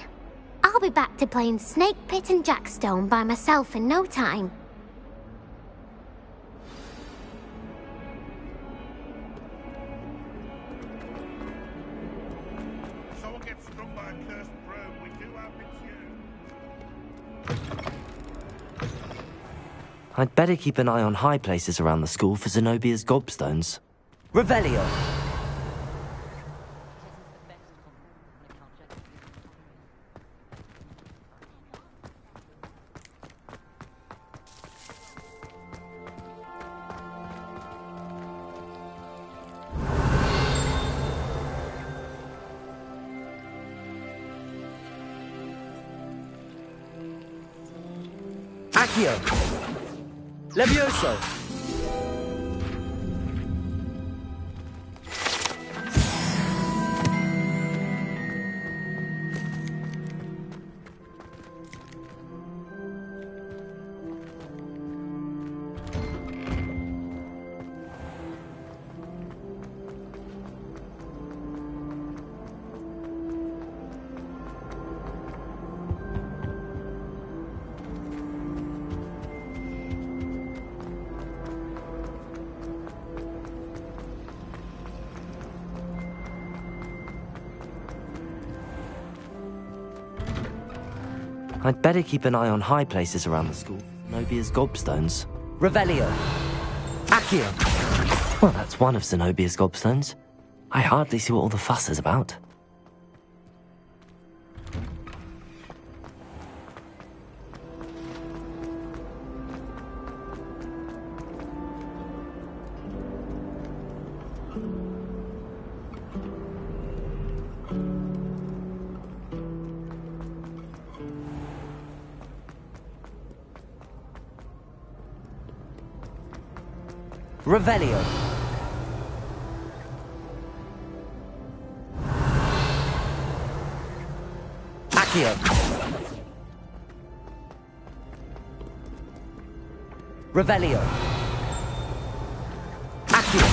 I'll be back to playing Snake Pit and Jackstone by myself in no time. If someone gets struck by a cursed broom, we do have it's you. I'd better keep an eye on high places around the school for Zenobia's gobstones. Revelio! Accio! Levioso! I'd better keep an eye on high places around the school. Zenobia's gobstones. Revelio! Accio! Well, that's one of Zenobia's gobstones. I hardly see what all the fuss is about. Revelio. Accio. Revelio. Accio.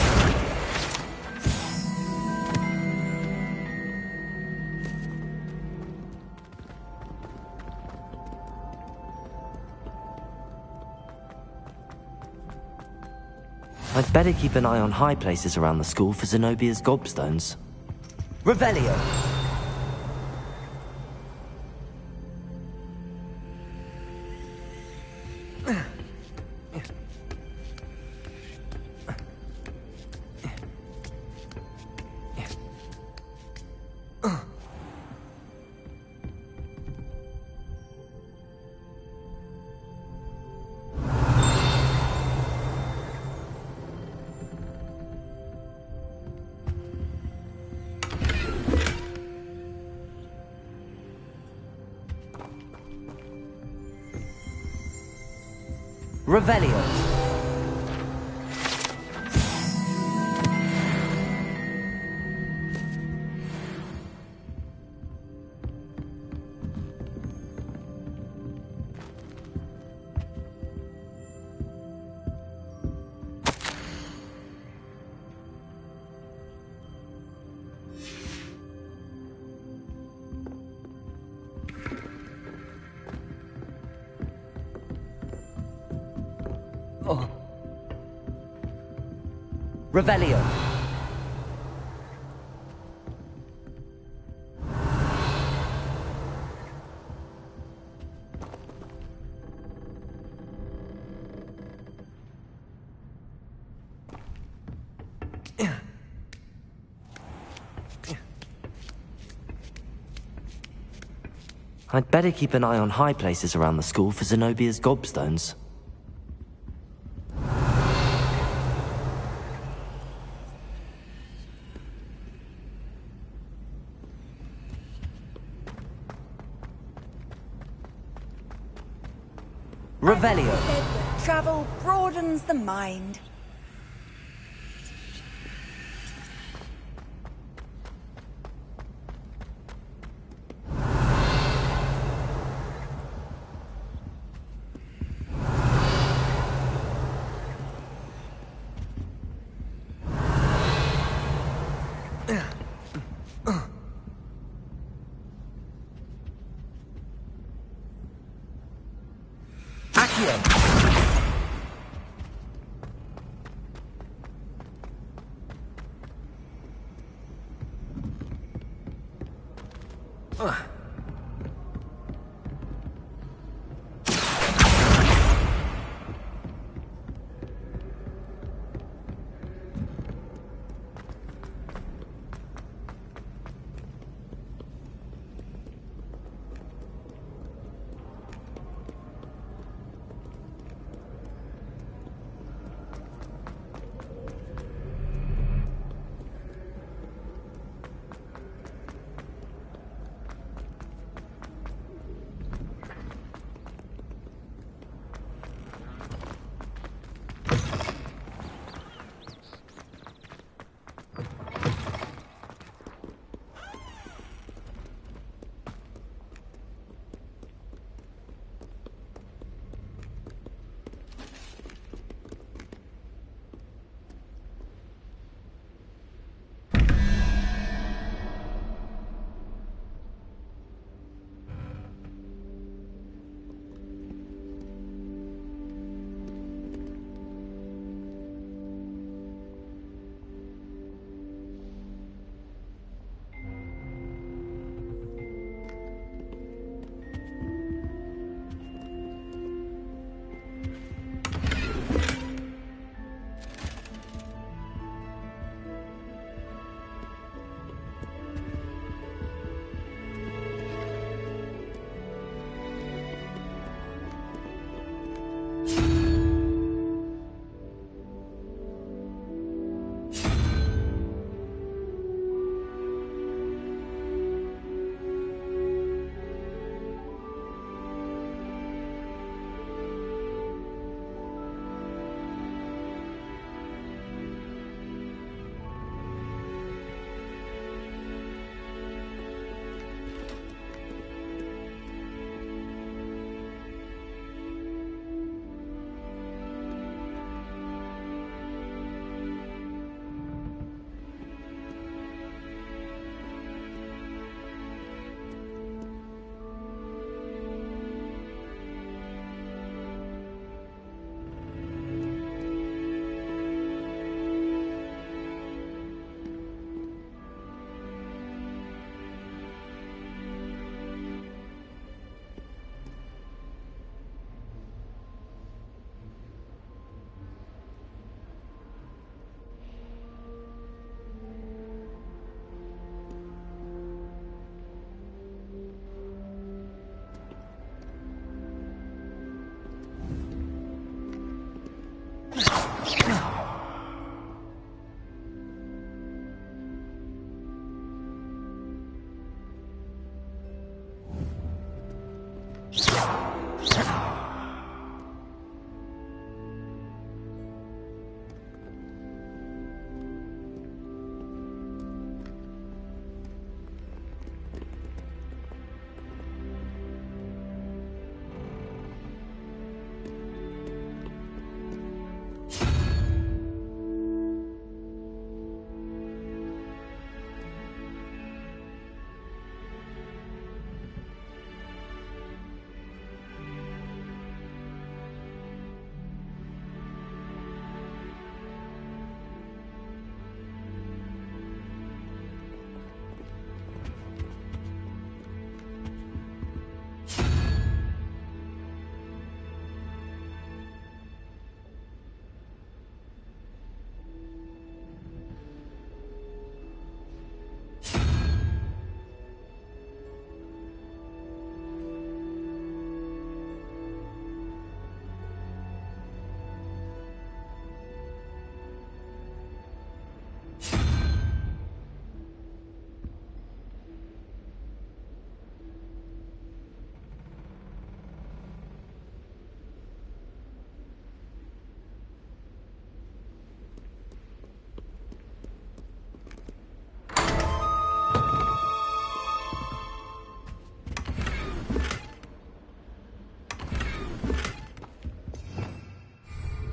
I'd better keep an eye on high places around the school for Zenobia's gobstones. Revelio! Revelio. Oh. Revelio. I'd better keep an eye on high places around the school for Zenobia's gobstones. Revelio. Travel broadens the mind.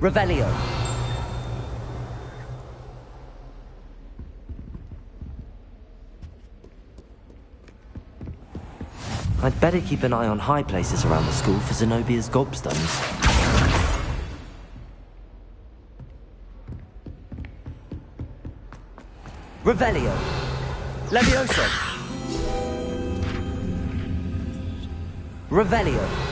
Revelio. I'd better keep an eye on high places around the school for Zenobia's gobstones. Revelio. Levioso. Revelio.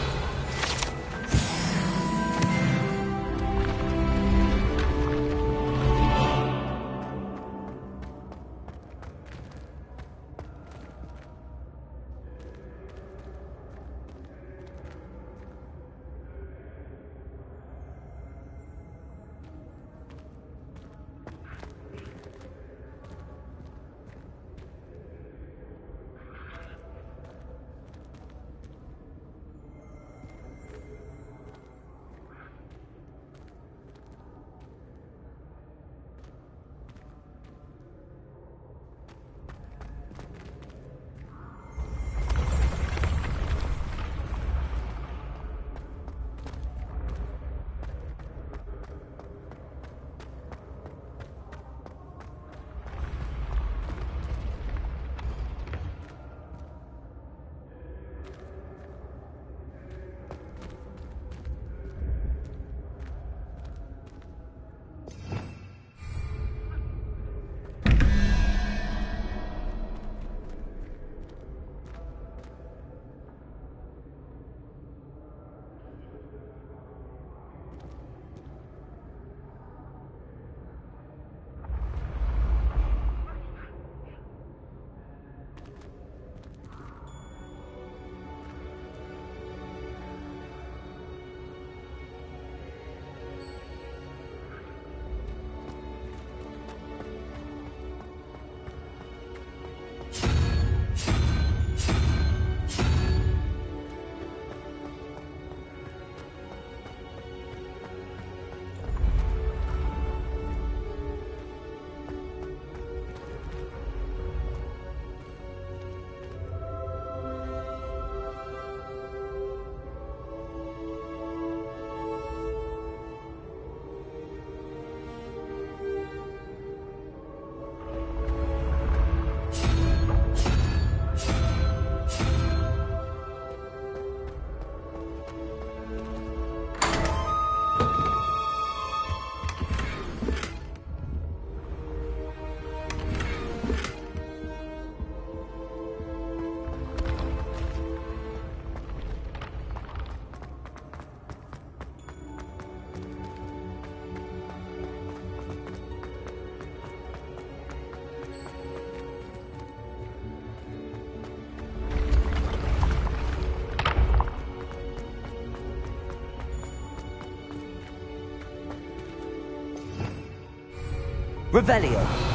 Revelio.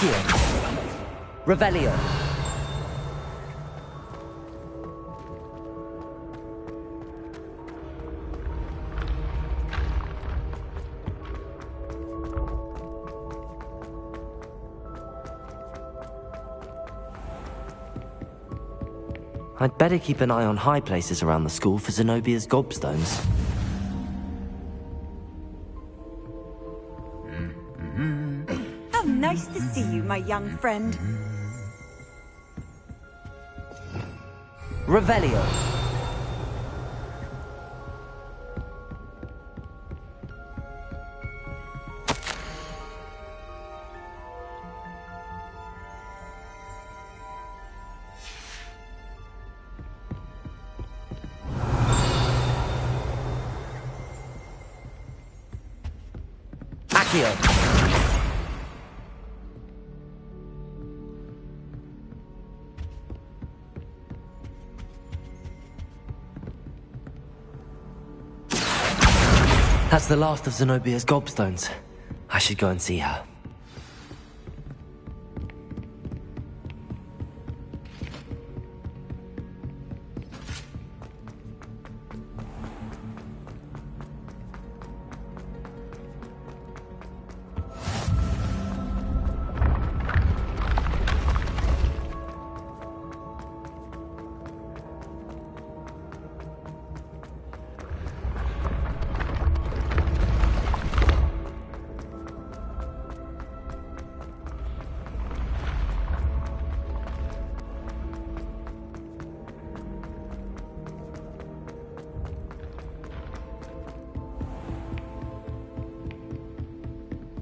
Accio. Revelio. I'd better keep an eye on high places around the school for Zenobia's gobstones. How nice to see you, my young friend. Revelio. Accio. That's the last of Zenobia's gobstones. I should go and see her.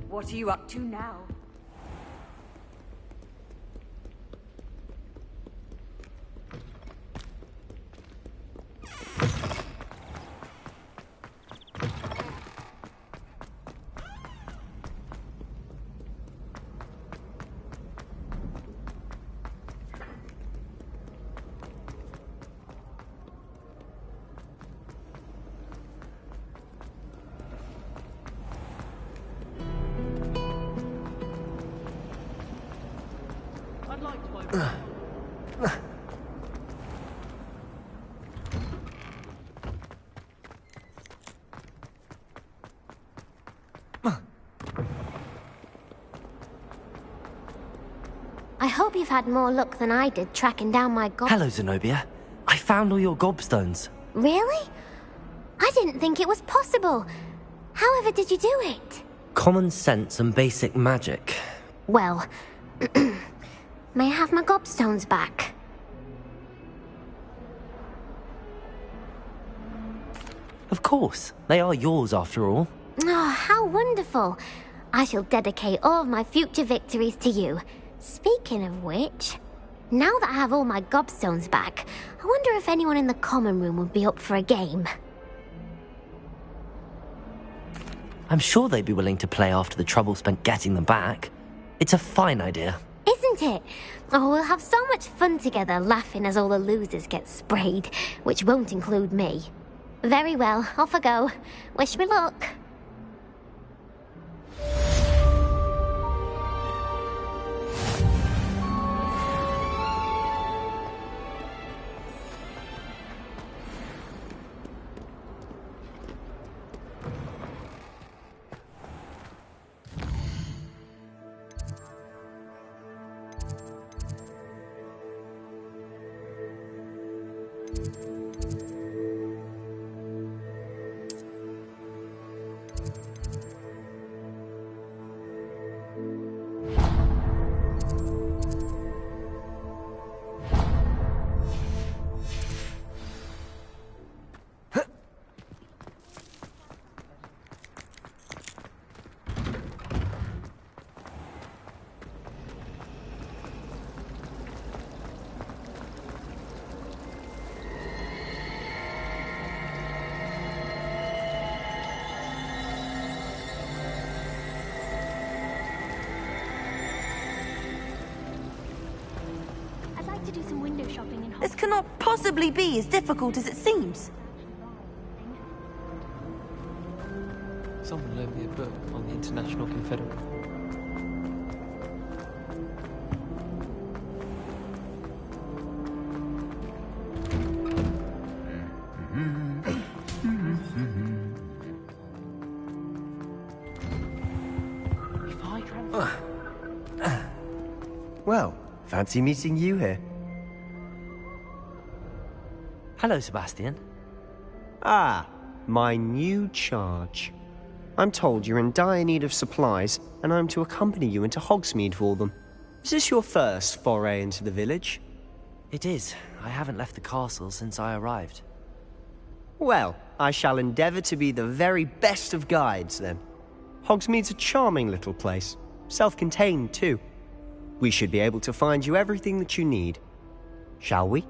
What are you up to now? I hope you've had more luck than I did tracking down my Hello, Zenobia. I found all your gobstones. Really? I didn't think it was possible. However did you do it? Common sense and basic magic. Well, may I have my gobstones back? Of course. They are yours after all. Oh, how wonderful. I shall dedicate all of my future victories to you. Speaking of which, now that I have all my gobstones back, I wonder if anyone in the common room would be up for a game. I'm sure they'd be willing to play after the trouble spent getting them back. It's a fine idea. Isn't it? Oh, we'll have so much fun together laughing as all the losers get sprayed, which won't include me. Very well, off I go. Wish me luck. To do some window shopping in This cannot possibly be as difficult as it seems. Someone loaned me a book on the International Confederate. Well, fancy meeting you here. Hello, Sebastian. Ah, my new charge. I'm told you're in dire need of supplies, and I'm to accompany you into Hogsmeade for them. Is this your first foray into the village? It is. I haven't left the castle since I arrived. Well, I shall endeavour to be the very best of guides, then. Hogsmeade's a charming little place. Self-contained, too. We should be able to find you everything that you need. Shall we?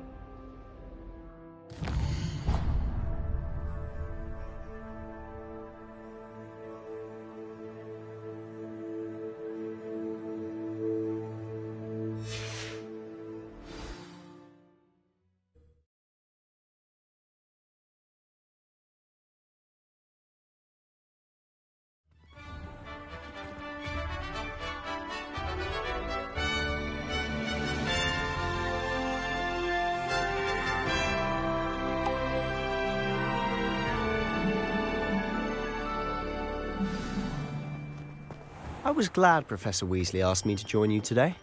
I was glad Professor Weasley asked me to join you today.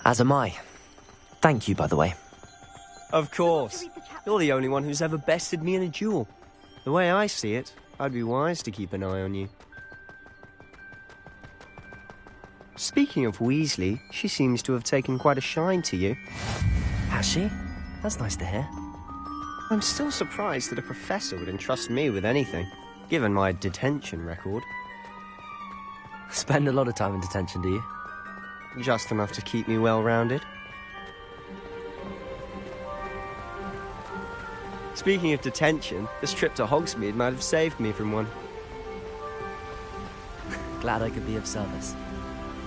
As am I. Thank you, by the way. Of course. You're the only one who's ever bested me in a duel. The way I see it, I'd be wise to keep an eye on you. Speaking of Weasley, she seems to have taken quite a shine to you. Has she? That's nice to hear. I'm still surprised that a professor would entrust me with anything, given my detention record. Spend a lot of time in detention, do you? Just enough to keep me well-rounded. Speaking of detention, this trip to Hogsmeade might have saved me from one. Glad I could be of service.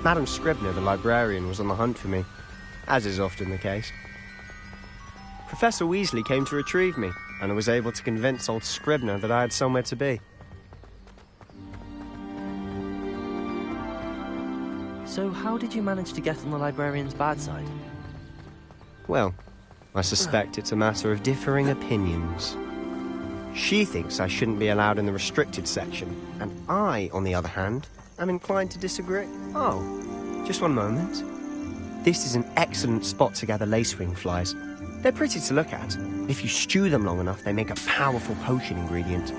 Madam Scribner, the librarian, was on the hunt for me, as is often the case. Professor Weasley came to retrieve me, and I was able to convince old Scribner that I had somewhere to be. So how did you manage to get on the librarian's bad side? Well, I suspect it's a matter of differing opinions. She thinks I shouldn't be allowed in the restricted section, and I, on the other hand, am inclined to disagree. Oh, just one moment. This is an excellent spot to gather lacewing flies. They're pretty to look at. If you stew them long enough, they make a powerful potion ingredient.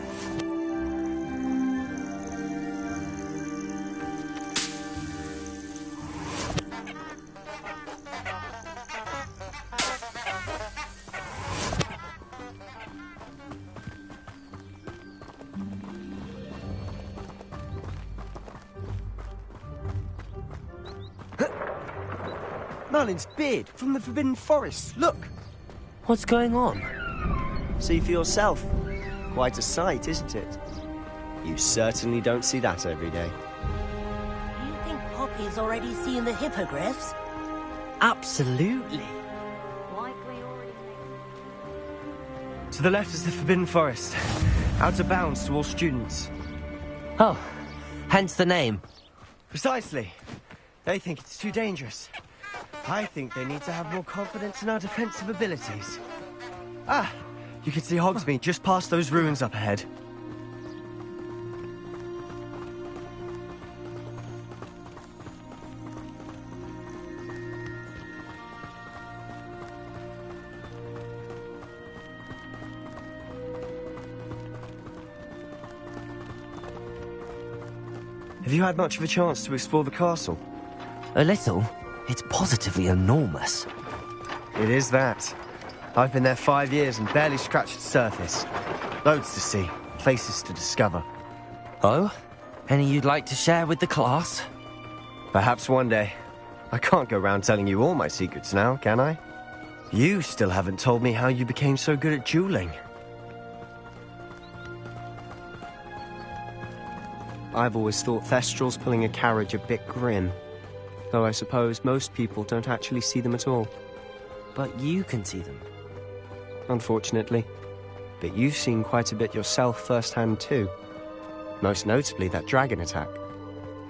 Merlin's beard from the Forbidden Forest. Look! What's going on? See for yourself. Quite a sight, isn't it? You certainly don't see that every day. Do you think Poppy's already seen the hippogriffs? Absolutely. To the left is the Forbidden Forest. Out of bounds to all students. Oh, hence the name. Precisely. They think it's too dangerous. I think they need to have more confidence in our defensive abilities. Ah, you can see Hogsmeade just past those ruins up ahead. Have you had much of a chance to explore the castle? A little. It's positively enormous. It is that. I've been there 5 years and barely scratched the surface. Loads to see, places to discover. Oh? Any you'd like to share with the class? Perhaps one day. I can't go round telling you all my secrets now, can I? You still haven't told me how you became so good at dueling. I've always thought Thestrals pulling a carriage a bit grim. Though I suppose most people don't actually see them at all. But you can see them. Unfortunately. But you've seen quite a bit yourself firsthand too. Most notably that dragon attack.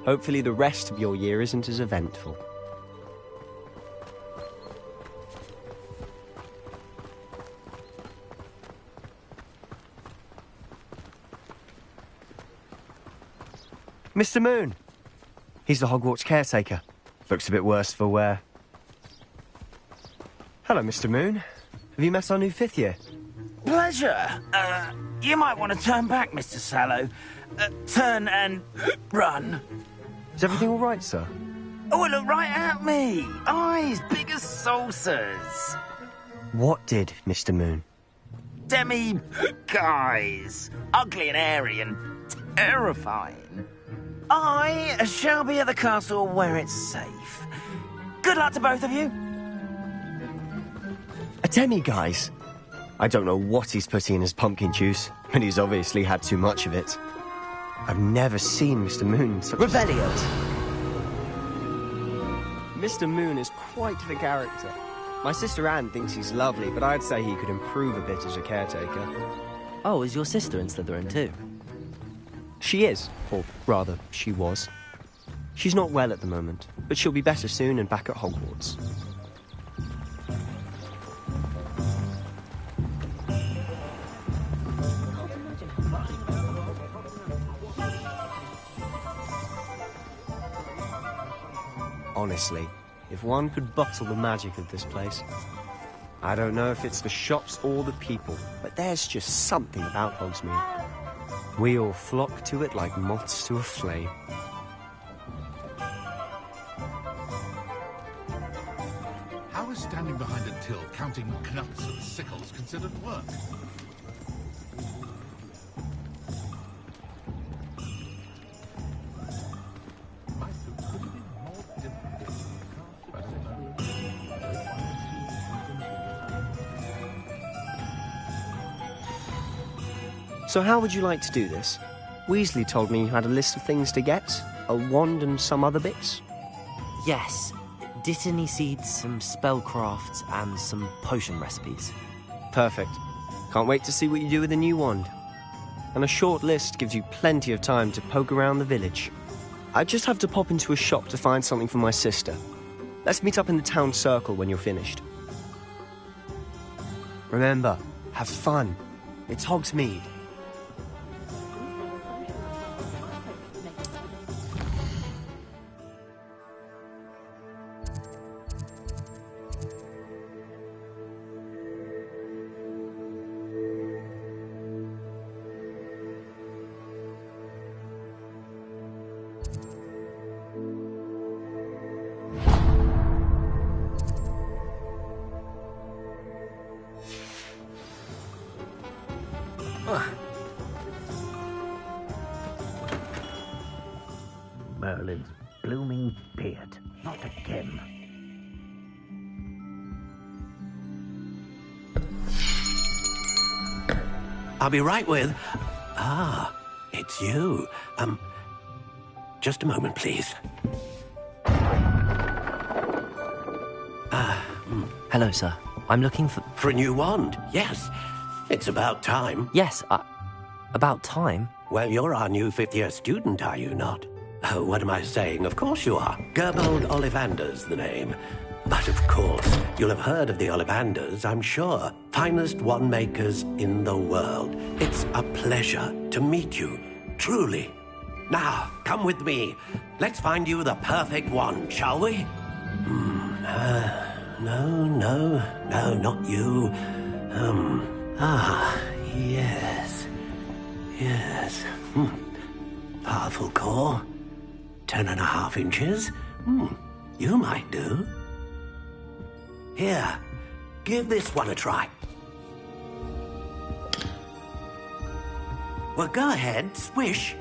Hopefully the rest of your year isn't as eventful. Mr. Moon! He's the Hogwarts caretaker. Looks a bit worse for wear. Hello, Mr. Moon. Have you met our new 5th year? Pleasure. You might want to turn back, Mr. Sallow. Turn and run. Is everything all right, sir? Oh, look right at me. Eyes big as saucers. What did, Mr. Moon? Guys. Ugly and airy and terrifying. I shall be at the castle where it's safe. Good luck to both of you. A demi-guise? I don't know what he's putting in his pumpkin juice, but he's obviously had too much of it. I've never seen Mr. Moon such... Revelio! Mr. Moon is quite the character. My sister Anne thinks he's lovely, but I'd say he could improve a bit as a caretaker. Oh, is your sister in Slytherin too? She is, or rather, she was. She's not well at the moment, but she'll be better soon and back at Hogwarts. Honestly, if one could bottle the magic of this place. I don't know if it's the shops or the people, but there's just something about Hogsmeade. We all flock to it like moths to a flame. How is standing behind a till counting knuts and sickles considered work? So how would you like to do this? Weasley told me you had a list of things to get, a wand and some other bits. Yes. Dittany seeds, some spellcrafts, and some potion recipes. Perfect. Can't wait to see what you do with the new wand. And a short list gives you plenty of time to poke around the village. I just have to pop into a shop to find something for my sister. Let's meet up in the town circle when you're finished. Remember, have fun. It's Hogsmeade. Merlin's blooming beard. Not again. I'll be right with... Ah, it's you. Just a moment, please. Hello, sir. I'm looking for... For a new wand, yes. It's about time. Yes, about time? Well, you're our new 5th-year student, are you not? Oh, what am I saying? Of course you are. Gerbold Ollivander's the name. But of course, you'll have heard of the Ollivanders, I'm sure. Finest wand makers in the world. It's a pleasure to meet you, truly. Now, come with me. Let's find you the perfect wand, shall we? No, not you. Yes. Powerful core. 10.5 inches. You might do. Here, give this one a try. Well, go ahead, swish.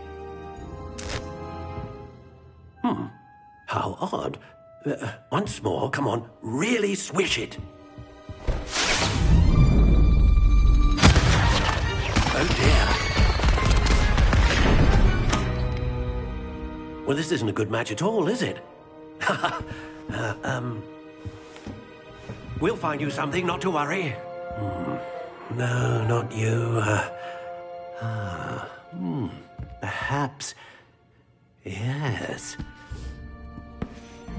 How odd. Once more, come on, really swish it. Oh dear. Well, this isn't a good match at all, is it? We'll find you something, not to worry. No, not you. Perhaps... Yes.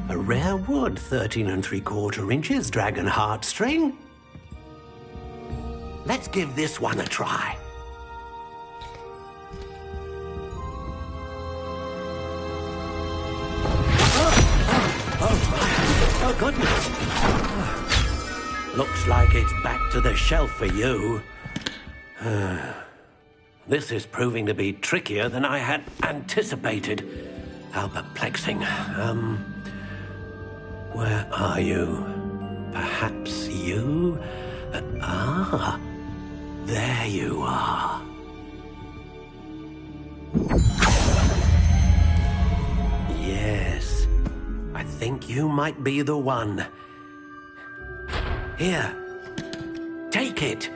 A rare wood, 13 3/4 inches, dragon heartstring. Let's give this one a try. Oh, goodness. Looks like it's back to the shelf for you. This is proving to be trickier than I had anticipated. How perplexing. Where are you? Perhaps you? There you are. Yes, I think you might be the one. Here, take it.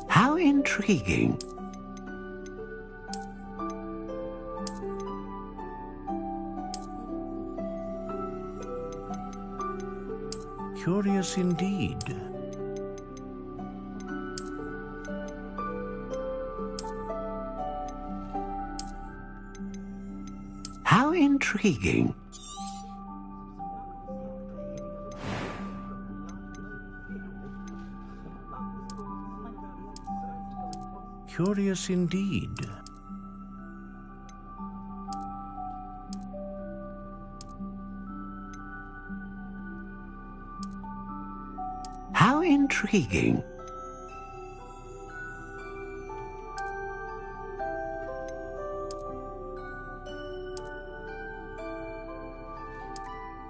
How intriguing. Curious indeed. How intriguing. Curious indeed. How intriguing.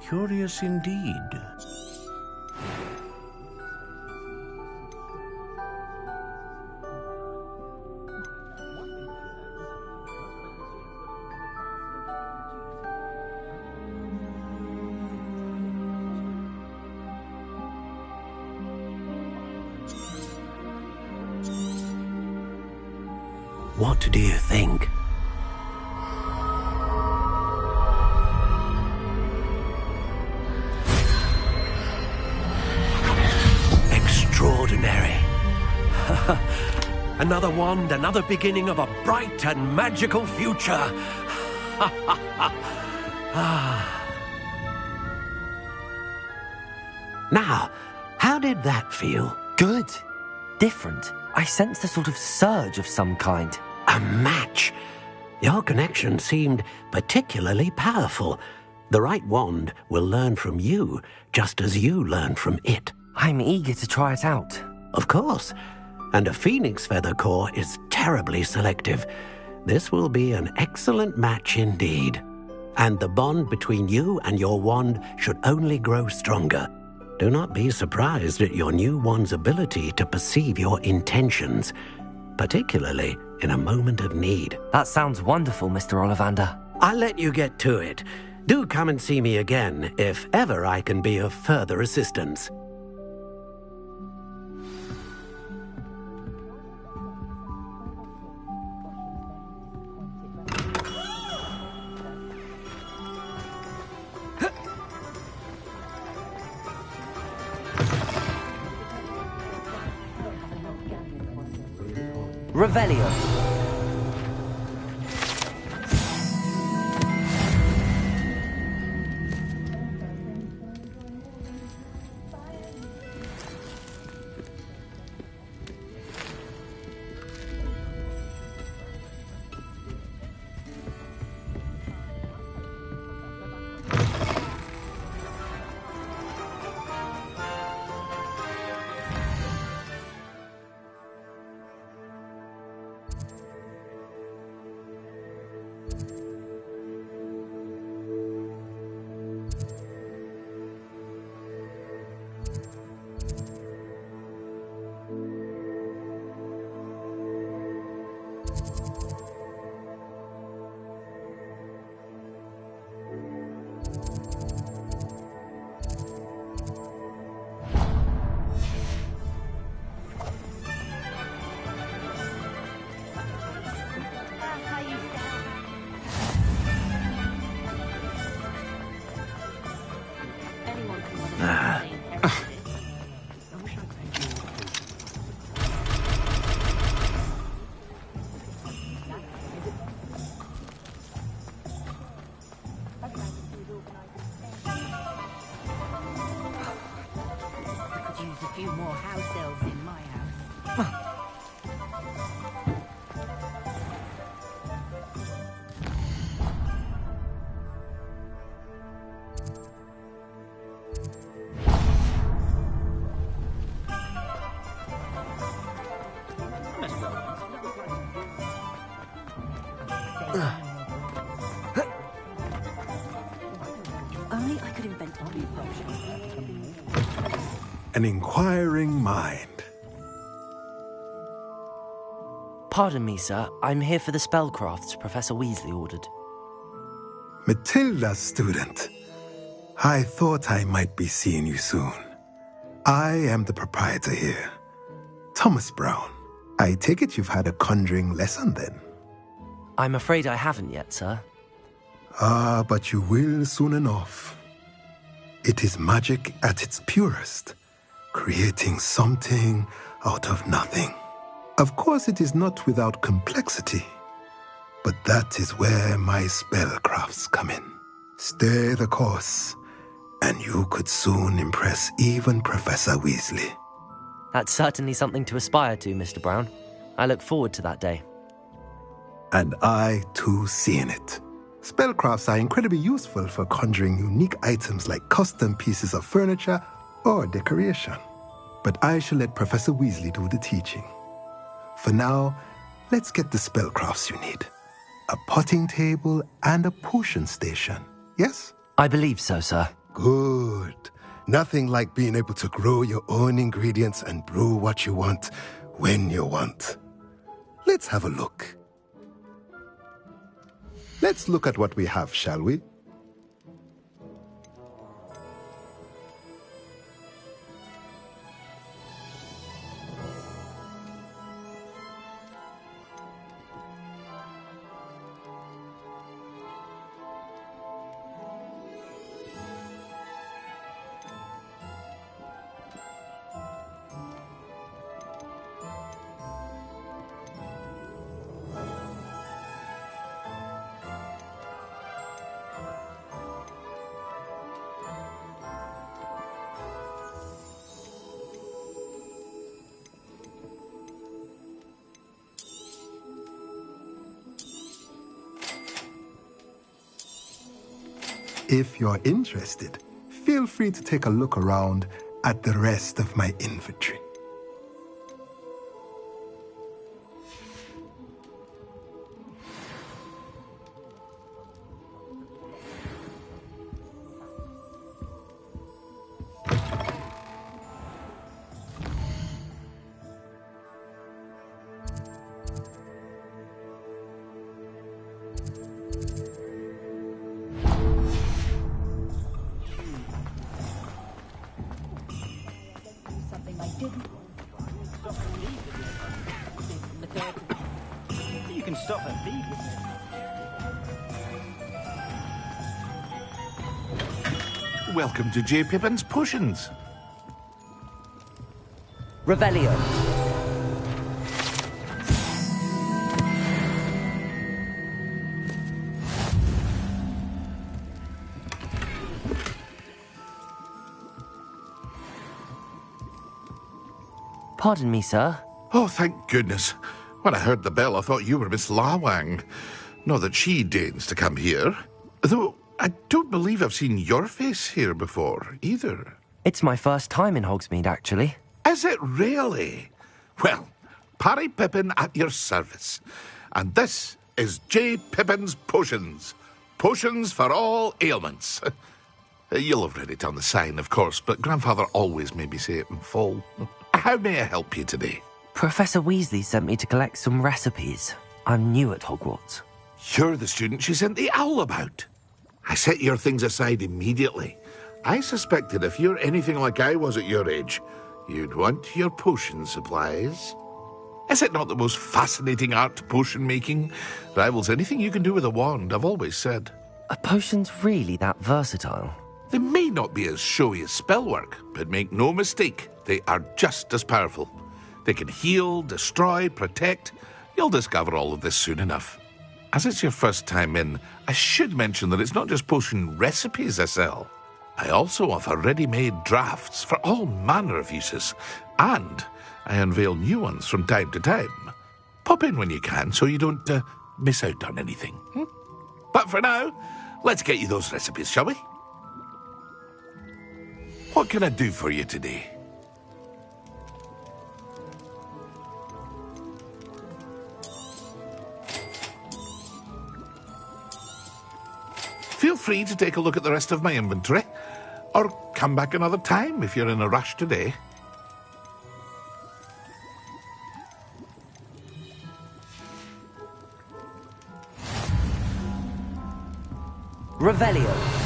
Curious indeed. What do you think? Extraordinary. Another wand, another beginning of a bright and magical future. Now, how did that feel? Good. Different. I sensed a sort of surge of some kind. A match. Your connection seemed particularly powerful. The right wand will learn from you, just as you learn from it. I'm eager to try it out. Of course. And a phoenix feather core is terribly selective. This will be an excellent match indeed. And the bond between you and your wand should only grow stronger. Do not be surprised at your new wand's ability to perceive your intentions, particularly in a moment of need. That sounds wonderful, Mr. Ollivander. I'll let you get to it. Do come and see me again if ever I can be of further assistance. Revelio. Only I could invent a new potion. An inquiring mind. Pardon me, sir. I'm here for the spellcrafts Professor Weasley ordered. Matilda's student. I thought I might be seeing you soon. I am the proprietor here, Thomas Brown. I take it you've had a conjuring lesson then? I'm afraid I haven't yet, sir. Ah, but you will soon enough. It is magic at its purest, creating something out of nothing. Of course, it is not without complexity, but that is where my spellcrafts come in. Stay the course, and you could soon impress even Professor Weasley. That's certainly something to aspire to, Mr. Brown. I look forward to that day. And I, too, see in it. Spellcrafts are incredibly useful for conjuring unique items like custom pieces of furniture or decoration. But I shall let Professor Weasley do the teaching. For now, let's get the spellcrafts you need. A potting table and a potion station, yes? I believe so, sir. Good. Nothing like being able to grow your own ingredients and brew what you want when you want. Let's have a look. Let's look at what we have, shall we? If you're interested, feel free to take a look around at the rest of my inventory. You can stop and feed with it. Welcome to J. Pippin's Potions. Revelio. Pardon me, sir. Oh, thank goodness. When I heard the bell, I thought you were Miss Lawang. Not that she deigns to come here. Though I don't believe I've seen your face here before, either. It's my first time in Hogsmeade, actually. Is it really? Well, Parry Pippin at your service. And this is J. Pippin's Potions. Potions for all ailments. You'll have read it on the sign, of course, but Grandfather always made me say it in full. How may I help you today? Professor Weasley sent me to collect some recipes. I'm new at Hogwarts. You're the student she sent the owl about. I set your things aside immediately. I suspected if you're anything like I was at your age, you'd want your potion supplies. Is it not the most fascinating art, potion making? Rivals anything you can do with a wand, I've always said. Are potions really that versatile? They may not be as showy as spellwork, but make no mistake, they are just as powerful. They can heal, destroy, protect. You'll discover all of this soon enough. As it's your first time in, I should mention that it's not just potion recipes I sell. I also offer ready-made drafts for all manner of uses, and I unveil new ones from time to time. Pop in when you can so you don't miss out on anything. But for now, let's get you those recipes, shall we? What can I do for you today? Feel free to take a look at the rest of my inventory, or come back another time if you're in a rush today. Revelio.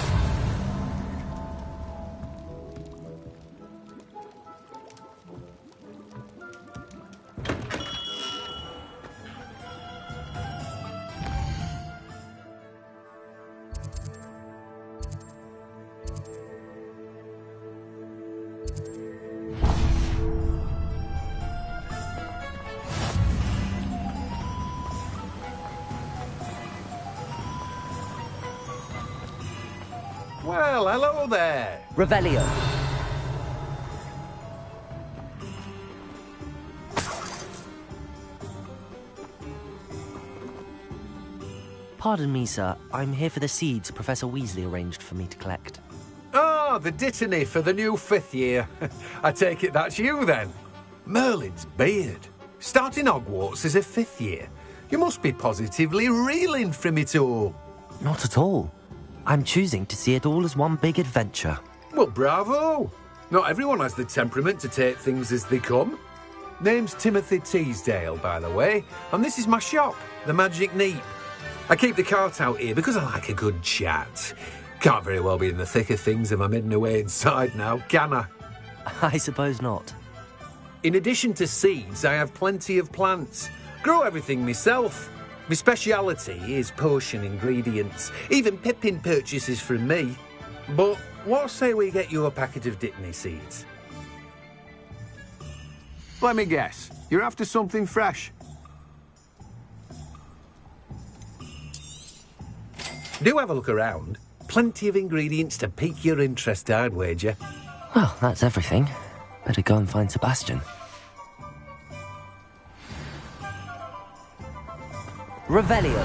Well, hello there. Revelio. Pardon me, sir. I'm here for the seeds Professor Weasley arranged for me to collect. Oh, the dittany for the new 5th year. I take it that's you, then. Merlin's beard. Starting Hogwarts as a 5th year. You must be positively reeling from it all. Not at all. I'm choosing to see it all as one big adventure. Well, bravo. Not everyone has the temperament to take things as they come. Name's Timothy Teasdale, by the way, and this is my shop, the Magic Neep. I keep the cart out here because I like a good chat. Can't very well be in the thick of things if I'm hidden away inside now, can I? I suppose not. In addition to seeds, I have plenty of plants. Grow everything myself. My speciality is potion ingredients. Even Pippin purchases from me. But what say we get you a packet of Dittany seeds? Let me guess. You're after something fresh. Do have a look around. Plenty of ingredients to pique your interest, I'd wager. Well, that's everything. Better go and find Sebastian. Revelio.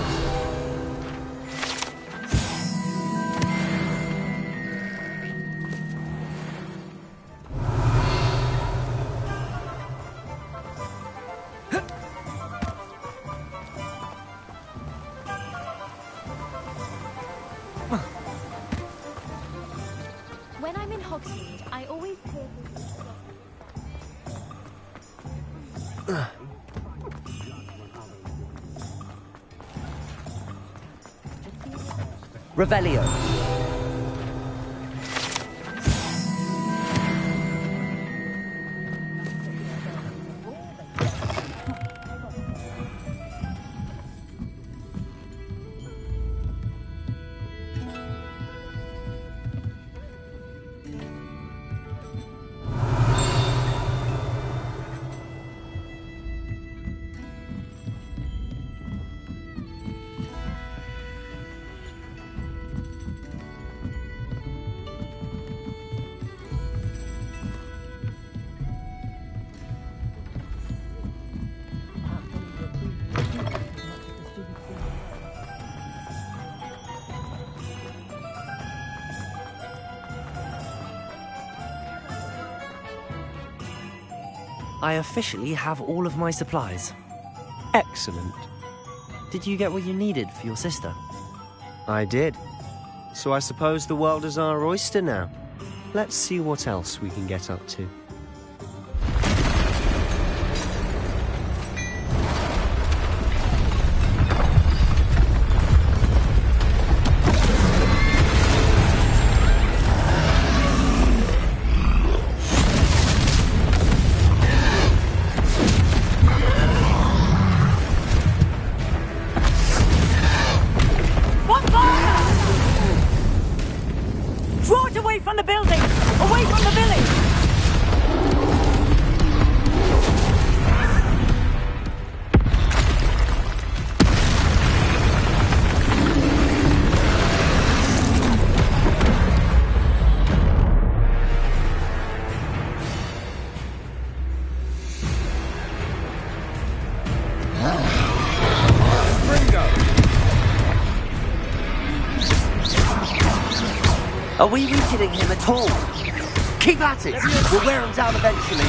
When I'm in Hogsmeade, I always hear Revelio. I officially have all of my supplies. Excellent. Did you get what you needed for your sister? I did. So I suppose the world is our oyster now. Let's see what else we can get up to. Are we weakening him at all? Keep at it! We'll wear him down eventually.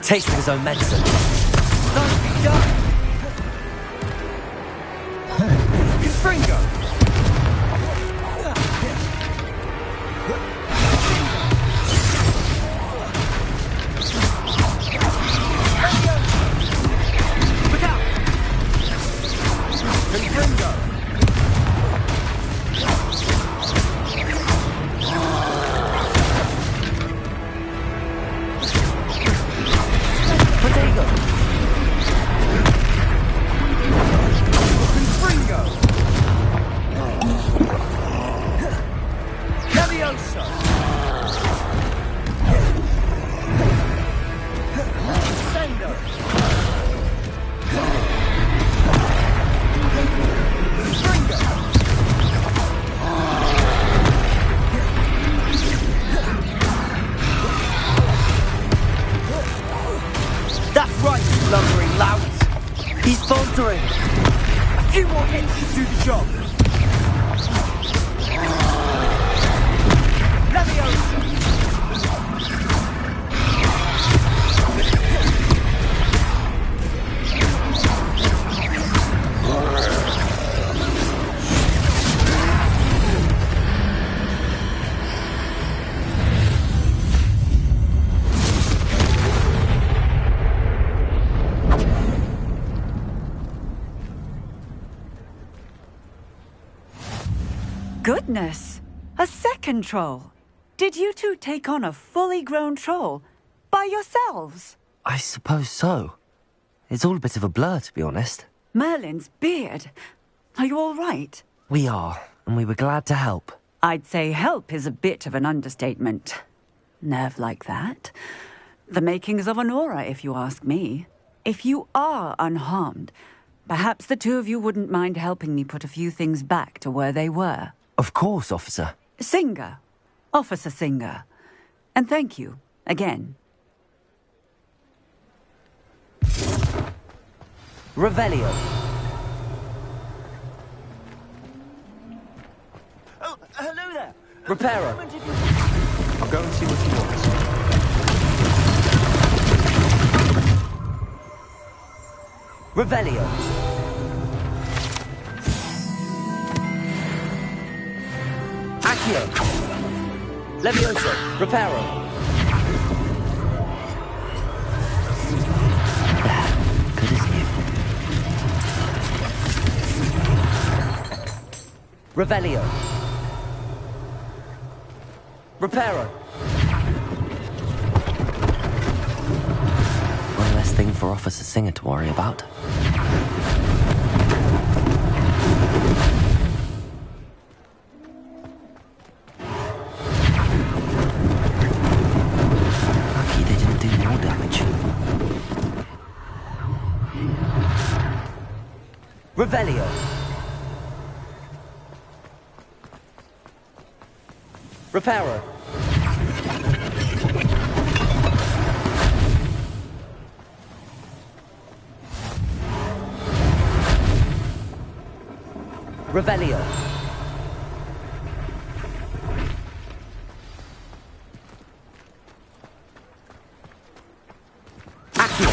taste of his own medicine. Nicely done! Confringo! Look out! Confringo! Potato! Confringo! Levioso! Sendo! Confringo! That's right, you lumbering louts. He's faltering. A few more hits to do the job. Levioso! Goodness! A second troll. Did you two take on a fully grown troll by yourselves? I suppose so. It's all a bit of a blur, to be honest. Merlin's beard. Are you all right? We are, and we were glad to help. I'd say help is a bit of an understatement. Nerve like that. The makings of an aura, if you ask me. If you are unharmed, perhaps the two of you wouldn't mind helping me put a few things back to where they were. Of course, officer. Singer. Officer Singer. And thank you, again. Revelio. Oh, hello there. Reparo. I'll go and see what he wants. Revelio. Accio. Levioso. Reparo. Good as new. Revelio. Reparo. One less thing for Officer Singer to worry about. Lucky they didn't do more damage. Revelio. Reparo. Revelio. Accio.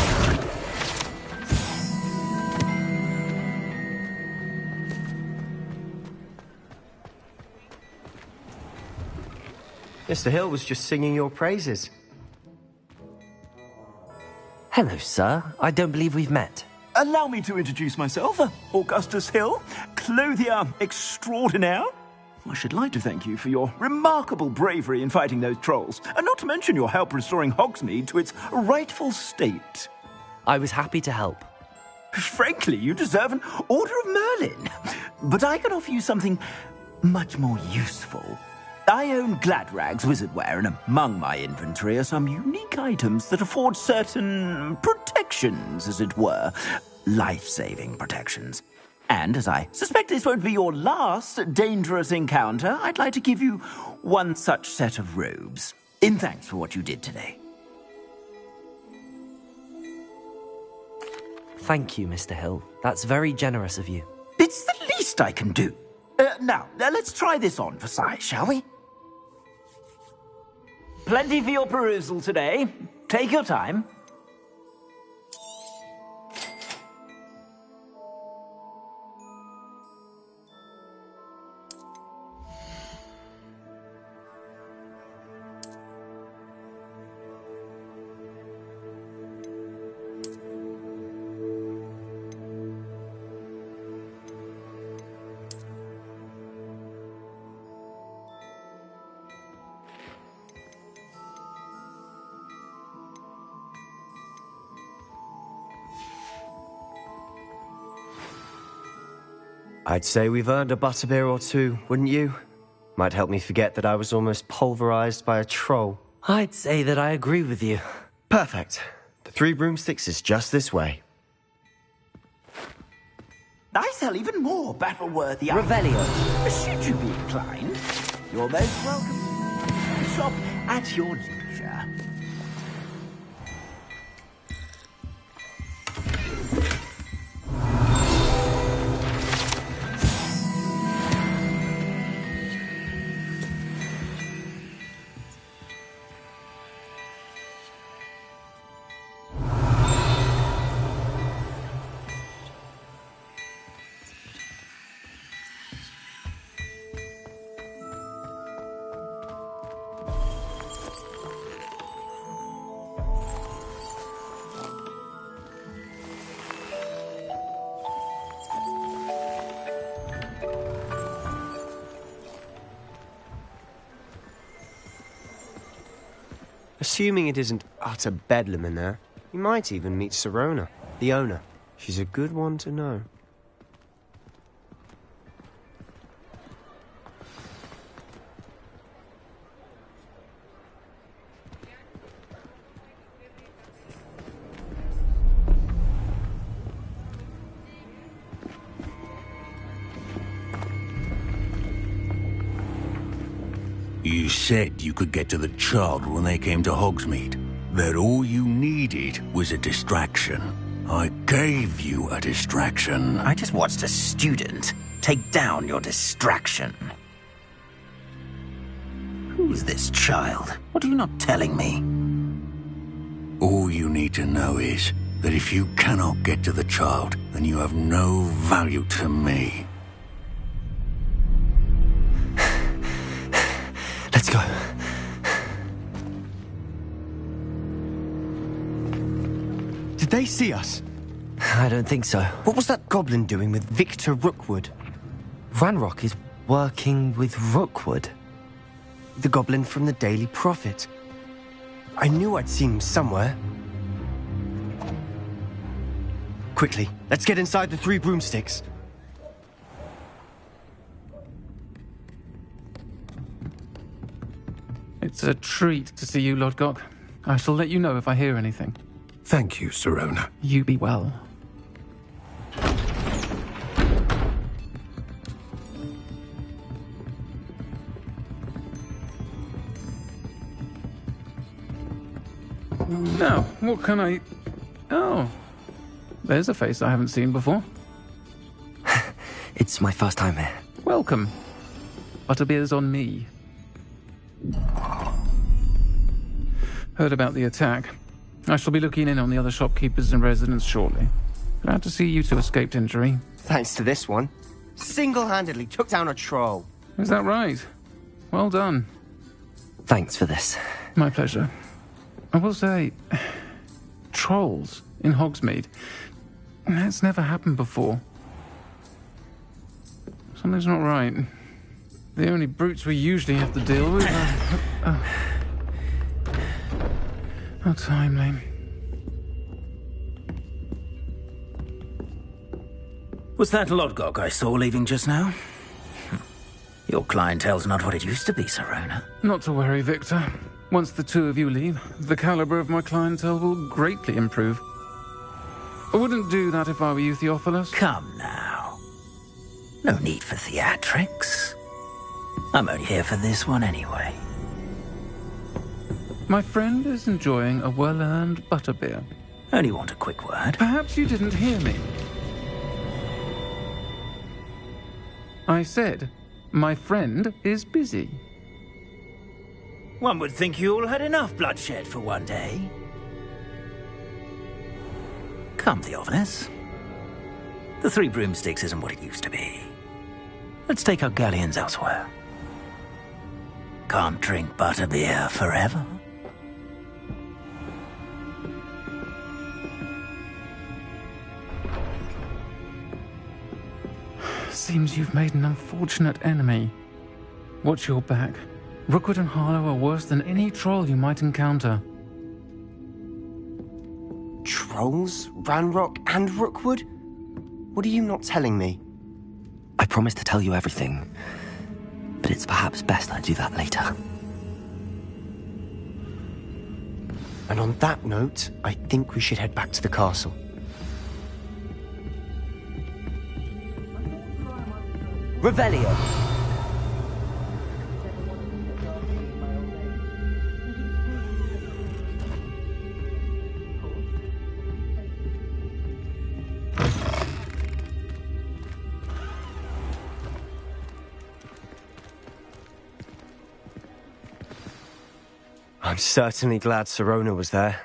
Mr. Hill was just singing your praises. Hello, sir. I don't believe we've met. Allow me to introduce myself, Augustus Hill, clothier extraordinaire. I should like to thank you for your remarkable bravery in fighting those trolls, and not to mention your help restoring Hogsmeade to its rightful state. I was happy to help. Frankly, you deserve an Order of Merlin. But I can offer you something much more useful. I own Gladrag's wizardware, and among my inventory are some unique items that afford certain protections, as it were. Life-saving protections. And as I suspect this won't be your last dangerous encounter, I'd like to give you one such set of robes, in thanks for what you did today. Thank you, Mr. Hill. That's very generous of you. It's the least I can do. Now, let's try this on for size, shall we? Plenty for your perusal today. Take your time. I'd say we've earned a butterbeer or two, wouldn't you? Might help me forget that I was almost pulverized by a troll. I'd say that I agree with you. Perfect. The Three Broomsticks is just this way. I sell even more battle-worthy Revelio. Should you be inclined, you're most welcome to shop at your leisure. Assuming it isn't utter bedlam in there, you might even meet Sirona, the owner. She's a good one to know. You said you could get to the child when they came to Hogsmeade. That all you needed was a distraction. I gave you a distraction. I just watched a student take down your distraction. Who's this child? What are you not telling me? All you need to know is that if you cannot get to the child, then you have no value to me. Let's go. Did they see us? I don't think so. What was that goblin doing with Victor Rookwood? Ranrock is working with Rookwood. The goblin from the Daily Prophet. I knew I'd seen him somewhere. Quickly, let's get inside the Three Broomsticks. It's a treat to see you, Lodgok. I shall let you know if I hear anything. Thank you, Sirona. You be well. Now, what can I... Oh, there's a face I haven't seen before. It's my first time here. Welcome. Butterbeer's on me. Heard about the attack. I shall be looking in on the other shopkeepers and residents shortly. Glad to see you two escaped injury. Thanks to this one. Single-handedly took down a troll. Is that right? Well done. Thanks for this. My pleasure. I will say, trolls in Hogsmeade. That's never happened before. Something's not right. The only brutes we usually have to deal with are... How timely. Was that Lodgok I saw leaving just now? Your clientele's not what it used to be, Sirona. Not to worry, Victor. Once the two of you leave, the caliber of my clientele will greatly improve. I wouldn't do that if I were you, Theophilus. Come now. No need for theatrics. I'm only here for this one anyway. My friend is enjoying a well-earned butterbeer. Only want a quick word. Perhaps you didn't hear me. I said, my friend is busy. One would think you all had enough bloodshed for one day. Come, Theophilus. The Three Broomsticks isn't what it used to be. Let's take our galleons elsewhere. Can't drink butterbeer forever. Seems you've made an unfortunate enemy. Watch your back. Rookwood and Harlow are worse than any troll you might encounter. Trolls? Ranrock and Rookwood? What are you not telling me? I promised to tell you everything, but it's perhaps best I do that later. And on that note, I think we should head back to the castle. Revelio! I'm certainly glad Sirona was there.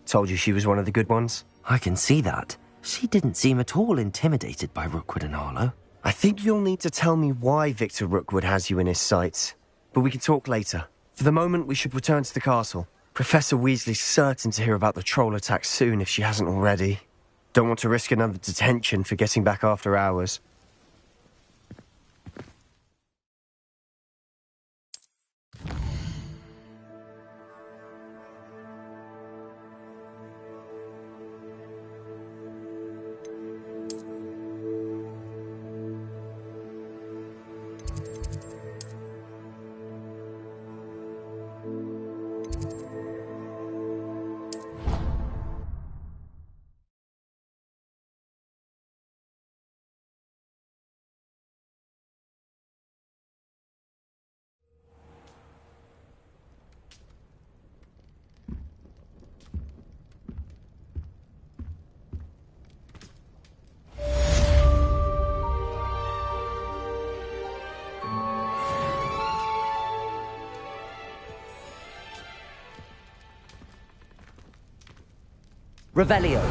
Told you she was one of the good ones. I can see that. She didn't seem at all intimidated by Rookwood and Arlo. I think you'll need to tell me why Victor Rookwood has you in his sights. But we can talk later. For the moment, we should return to the castle. Professor Weasley's certain to hear about the troll attack soon if she hasn't already. Don't want to risk another detention for getting back after hours. Revelio!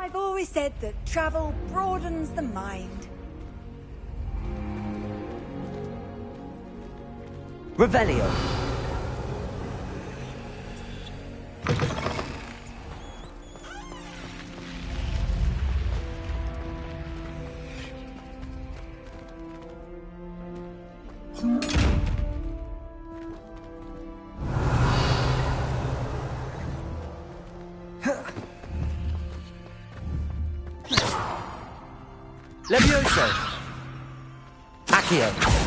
I've always said that travel broadens the mind. Revelio! Levioso! Accio!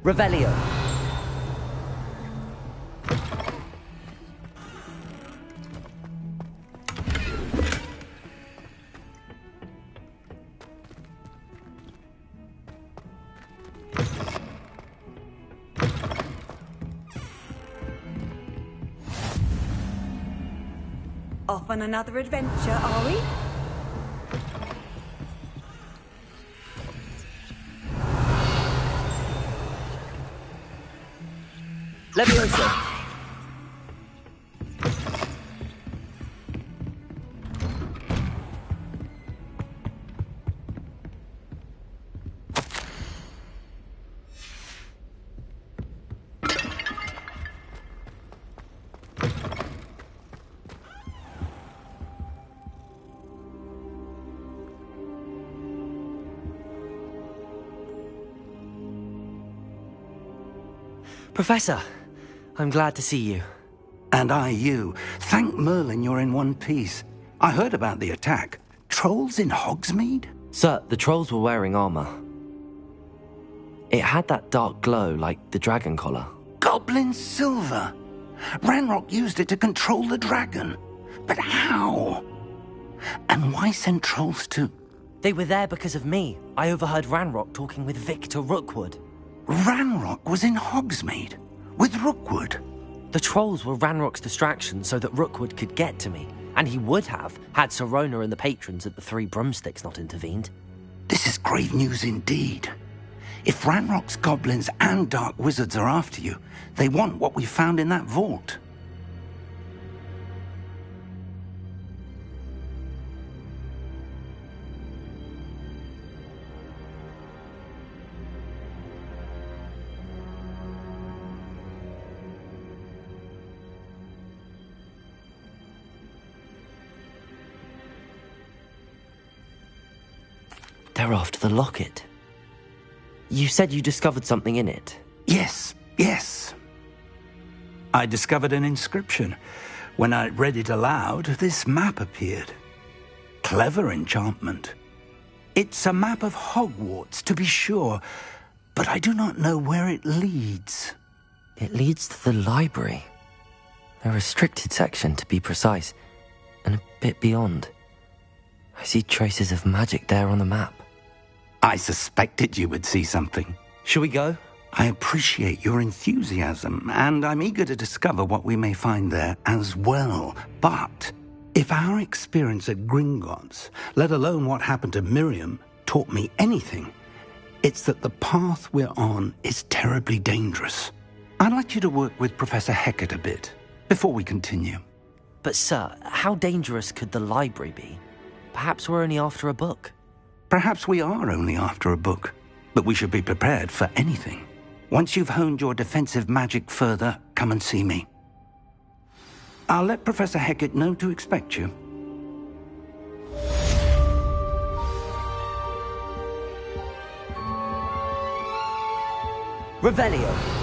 Revelio! Off on another adventure, are we? Levioso! Professor, I'm glad to see you. And I you. Thank Merlin you're in one piece. I heard about the attack. Trolls in Hogsmeade? Sir, the trolls were wearing armor. It had that dark glow like the dragon collar. Goblin silver. Ranrock used it to control the dragon. But how? And why send trolls to... They were there because of me. I overheard Ranrock talking with Victor Rookwood. Ranrock was in Hogsmeade? With Rookwood? The trolls were Ranrock's distraction so that Rookwood could get to me. And he would have, had Serona and the patrons at the Three Broomsticks not intervened. This is grave news indeed. If Ranrock's goblins and dark wizards are after you, they want what we found in that vault. They're after the locket. You said you discovered something in it. Yes. I discovered an inscription. When I read it aloud, this map appeared. Clever enchantment. It's a map of Hogwarts, to be sure, but I do not know where it leads. It leads to the library. A restricted section, to be precise, and a bit beyond. I see traces of magic there on the map. I suspected you would see something. Shall we go? I appreciate your enthusiasm, and I'm eager to discover what we may find there as well. But if our experience at Gringotts, let alone what happened to Miriam, taught me anything, it's that the path we're on is terribly dangerous. I'd like you to work with Professor Hecat a bit before we continue. But sir, how dangerous could the library be? Perhaps we're only after a book. Perhaps we are only after a book, but we should be prepared for anything. Once you've honed your defensive magic further, come and see me. I'll let Professor Hecat know to expect you. Revelio.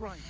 right.